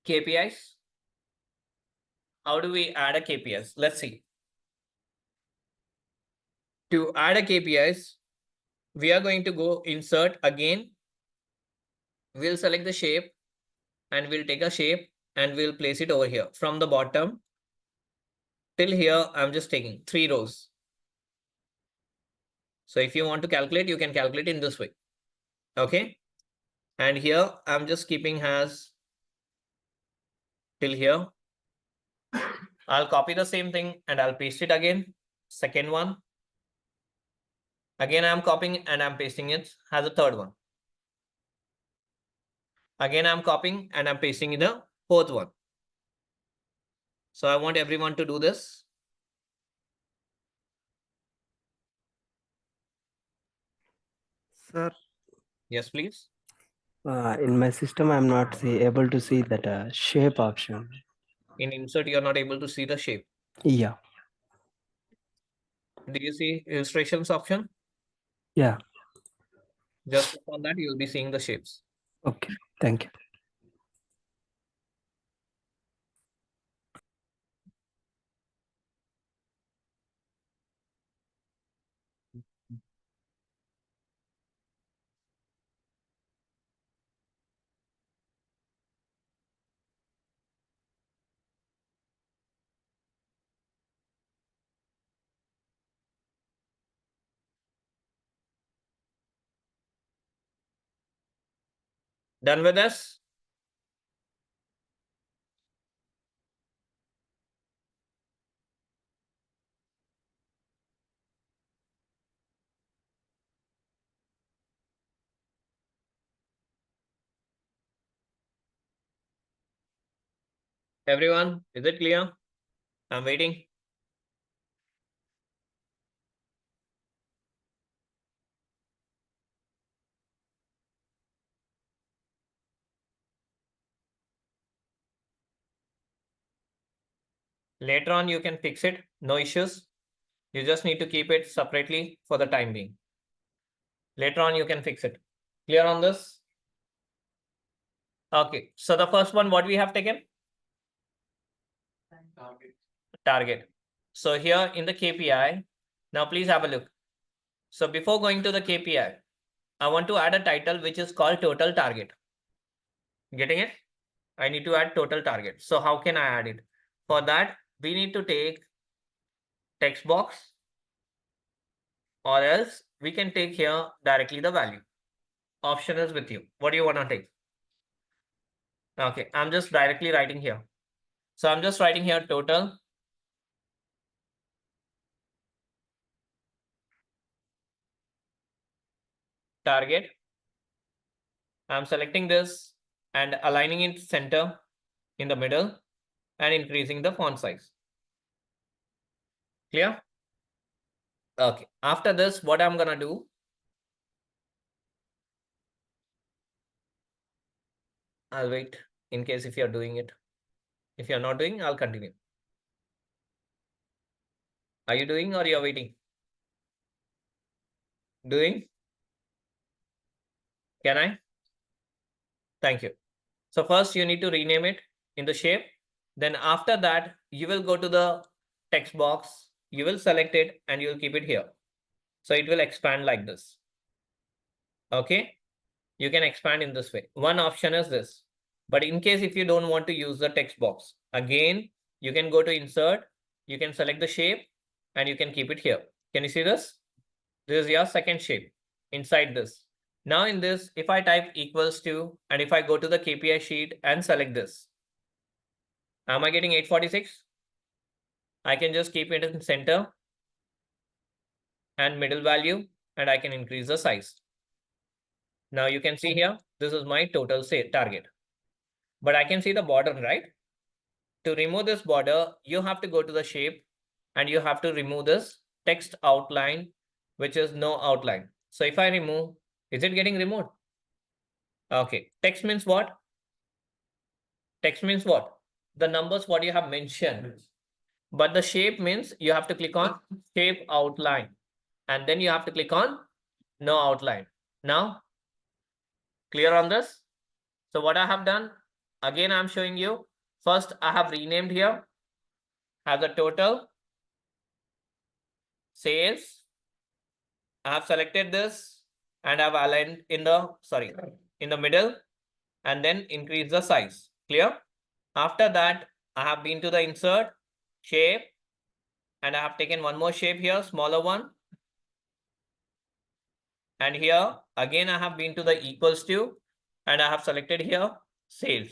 KPIs. How do we add a KPIs? Let's see. To add a KPIs, we are going to go insert again. We'll select the shape and we'll take a shape and we'll place it over here from the bottom till here. I'm just taking 3 rows. So if you want to calculate, you can calculate in this way. Okay. And here I'm just keeping as till here. I'll copy the same thing and I'll paste it again. Second one. Again, I'm copying and I'm pasting it as a third one. Again, I'm copying and I'm pasting in the fourth one. So I want everyone to do this. Sir, Yes, please. in my system, I'm not able to see that shape option. In insert, you're not able to see the shape. Yeah, Do you see illustrations option? yeah. Just on that, you'll be seeing the shapes. Okay, thank you. Done with this? Everyone, is it clear? I'm waiting. Later on, you can fix it. No issues. You just need to keep it separately for the time being. Later on, you can fix it. Clear on this? Okay. So the first one, what we have taken? Target. So here in the KPI, now please have a look. So before going to the KPI, I want to add a title which is called total target. Getting it? I need to add total target. So how can I add it? For that, we need to take text box, or else we can take here directly the value. Option is with you. What do you want to take? Okay, I'm just directly writing here. So I'm just writing here total target. I'm selecting this and aligning it center in the middle and increasing the font size. Clear? Okay. After this, what I'm gonna do? I'll wait in case if you're doing it. If you're not doing, I'll continue. Are you doing or you're waiting? Doing? Can I? Thank you. So first you need to rename it in the shape. Then after that, you will go to the text box. You will select it and you'll keep it here. So it will expand like this. Okay. You can expand in this way. One option is this. But in case if you don't want to use the text box, again, you can go to insert you can select the shape and you can keep it here. Can you see this? This is your second shape inside this. Now in this, if I type equals to, and if I go to the KPI sheet and select this, am I getting 846? I can just keep it in center and middle value, and I can increase the size. Now you can see here, this is my total say target, but I can see the border, right? To remove this border, you have to go to the shape and you have to remove this text outline, which is no outline. So if I remove, is it getting removed? Okay, text means what? Text means what? The numbers what you have mentioned. But the shape means you have to click on shape outline and then you have to click on no outline. Now, clear on this? So what I have done, again, I'm showing you. First, I have renamed here as a total sales. I have selected this and I've aligned in the middle and then increase the size. Clear? After that, I have been to the insert shape and I have taken one more shape here, smaller one. And here again, I have been to the equals to and I have selected here sales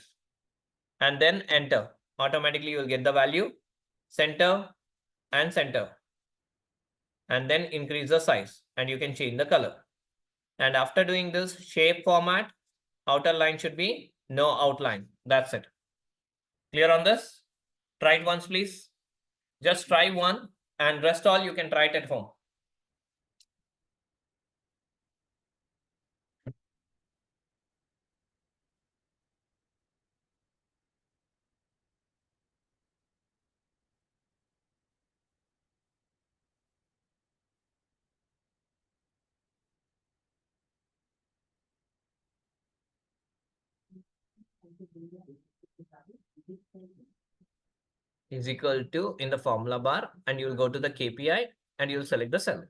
and then enter. Automatically, you will get the value, center and center. And then increase the size and you can change the color. And after doing this shape format, outer line should be no outline. That's it. Clear on this? Try it once, please. Just try one and rest all you can try it at home. Is equal to in the formula bar and you'll go to the KPI and you'll select the cell.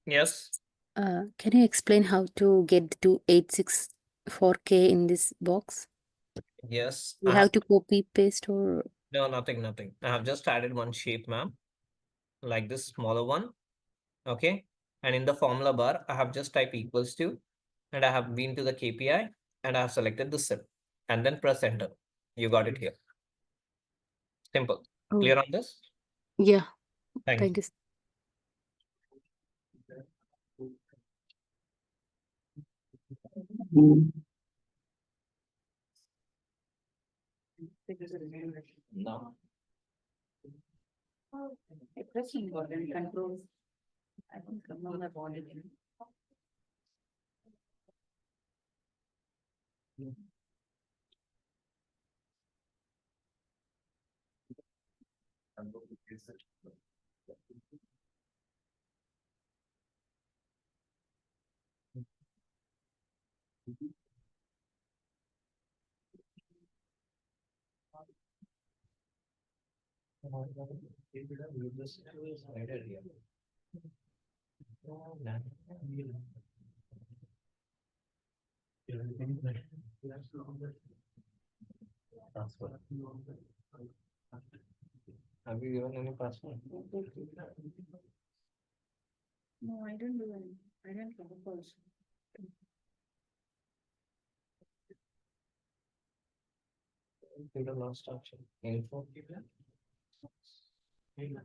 Yes. Can you explain how to get to 864K in this box? Yes. We have to copy paste or No, nothing. I have just added one shape, ma'am, like this smaller one. Okay. And in the formula bar, I have just typed equals to, and I have been to the KPI and I have selected the cell and then press enter. You got it here. Simple. Oh. Clear on this? yeah. Thank Thank you. you. No. Pressing button controls. I think someone have already. Password. Have you given any password? No, I didn't do any. I didn't get a person. To the last option. Info. You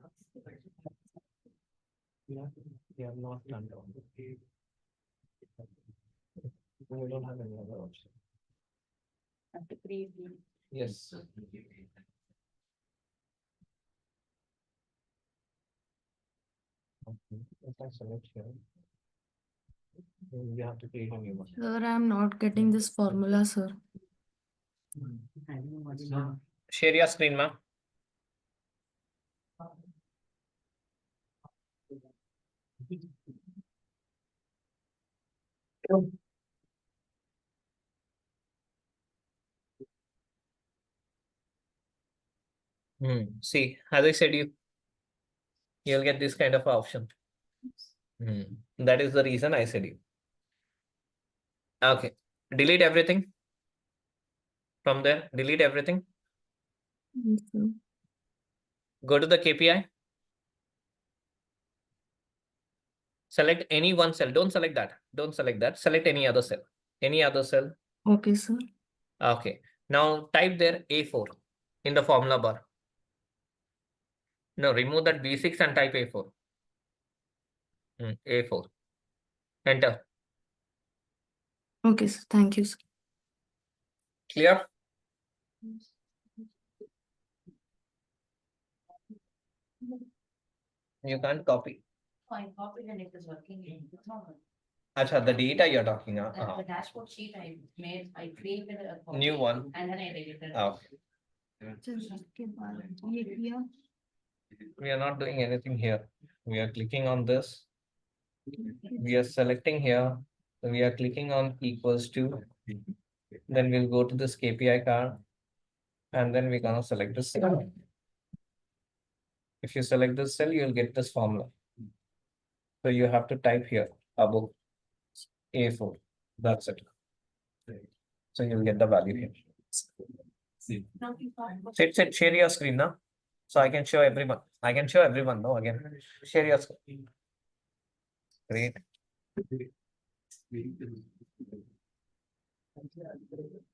have not turned on. We don't have any other option. Have to create the. Yes. Okay, if I select here, then you have to create a new one. Sir, I'm not getting this formula, sir. Share your screen, ma'am. See, as I said, you'll get this kind of option. That is the reason I said you. Okay, delete everything. From there, delete everything. Go to the KPI. Select any one cell. Don't select that. Don't select that. Select any other cell. Any other cell. Okay, sir. Okay. Now type there A4 in the formula bar. No, remove that B6 and type A4. A4. Enter. Okay, sir. Thank you, sir. Clear? You can't copy. I copied and it is working. It's not. Acha, the data you're talking about. The dashboard sheet I made, I created a. copy New one. And then I deleted it. Okay. We are not doing anything here. We are clicking on this. We are selecting here. We are clicking on equals to. Then we'll go to this KPI card. And then we're gonna select this cell. If you select this cell, you'll get this formula. So you have to type here above A4. That's it. So you'll get the value here. Sit, share your screen now. So I can show everyone. I can show everyone now again. Share your screen. Great.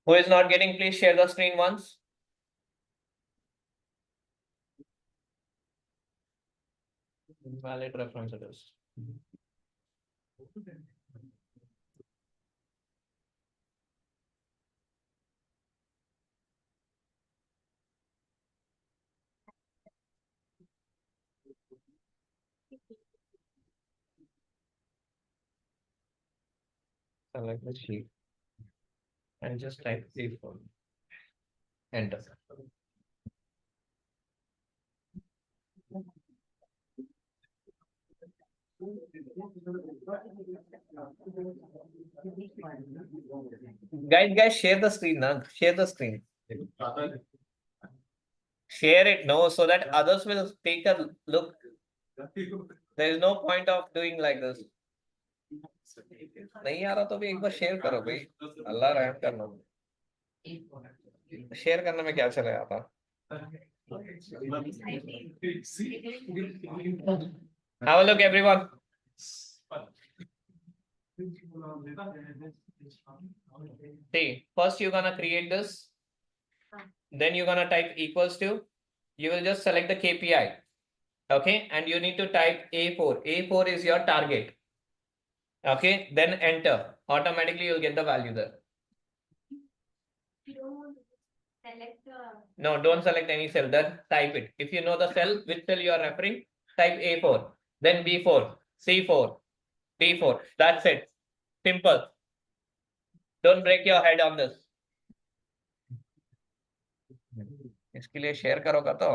Who is not getting, please share the screen once. Valid reference it is. Select the sheet and just type A4. Enter. Guys, share the screen now. Share the screen. Share it no, so that others will take a look. There is no point of doing like this. नहीं आ रहा तो भी एक बार share करो भाई, अल्लाह रहम करना। Share करने में क्या चले आता? Have a look, everyone. See, first you're gonna create this. Then you're gonna type equals to. You will just select the KPI. Okay, and you need to type A4. A4 is your target. Okay, then enter. Automatically you'll get the value there. No, don't select any cell. Then type it. If you know the cell, which cell you are referring, type A4, then B4, C4, D4. That's it. Simple. Don't break your head on this. इसके लिए share करोगा तो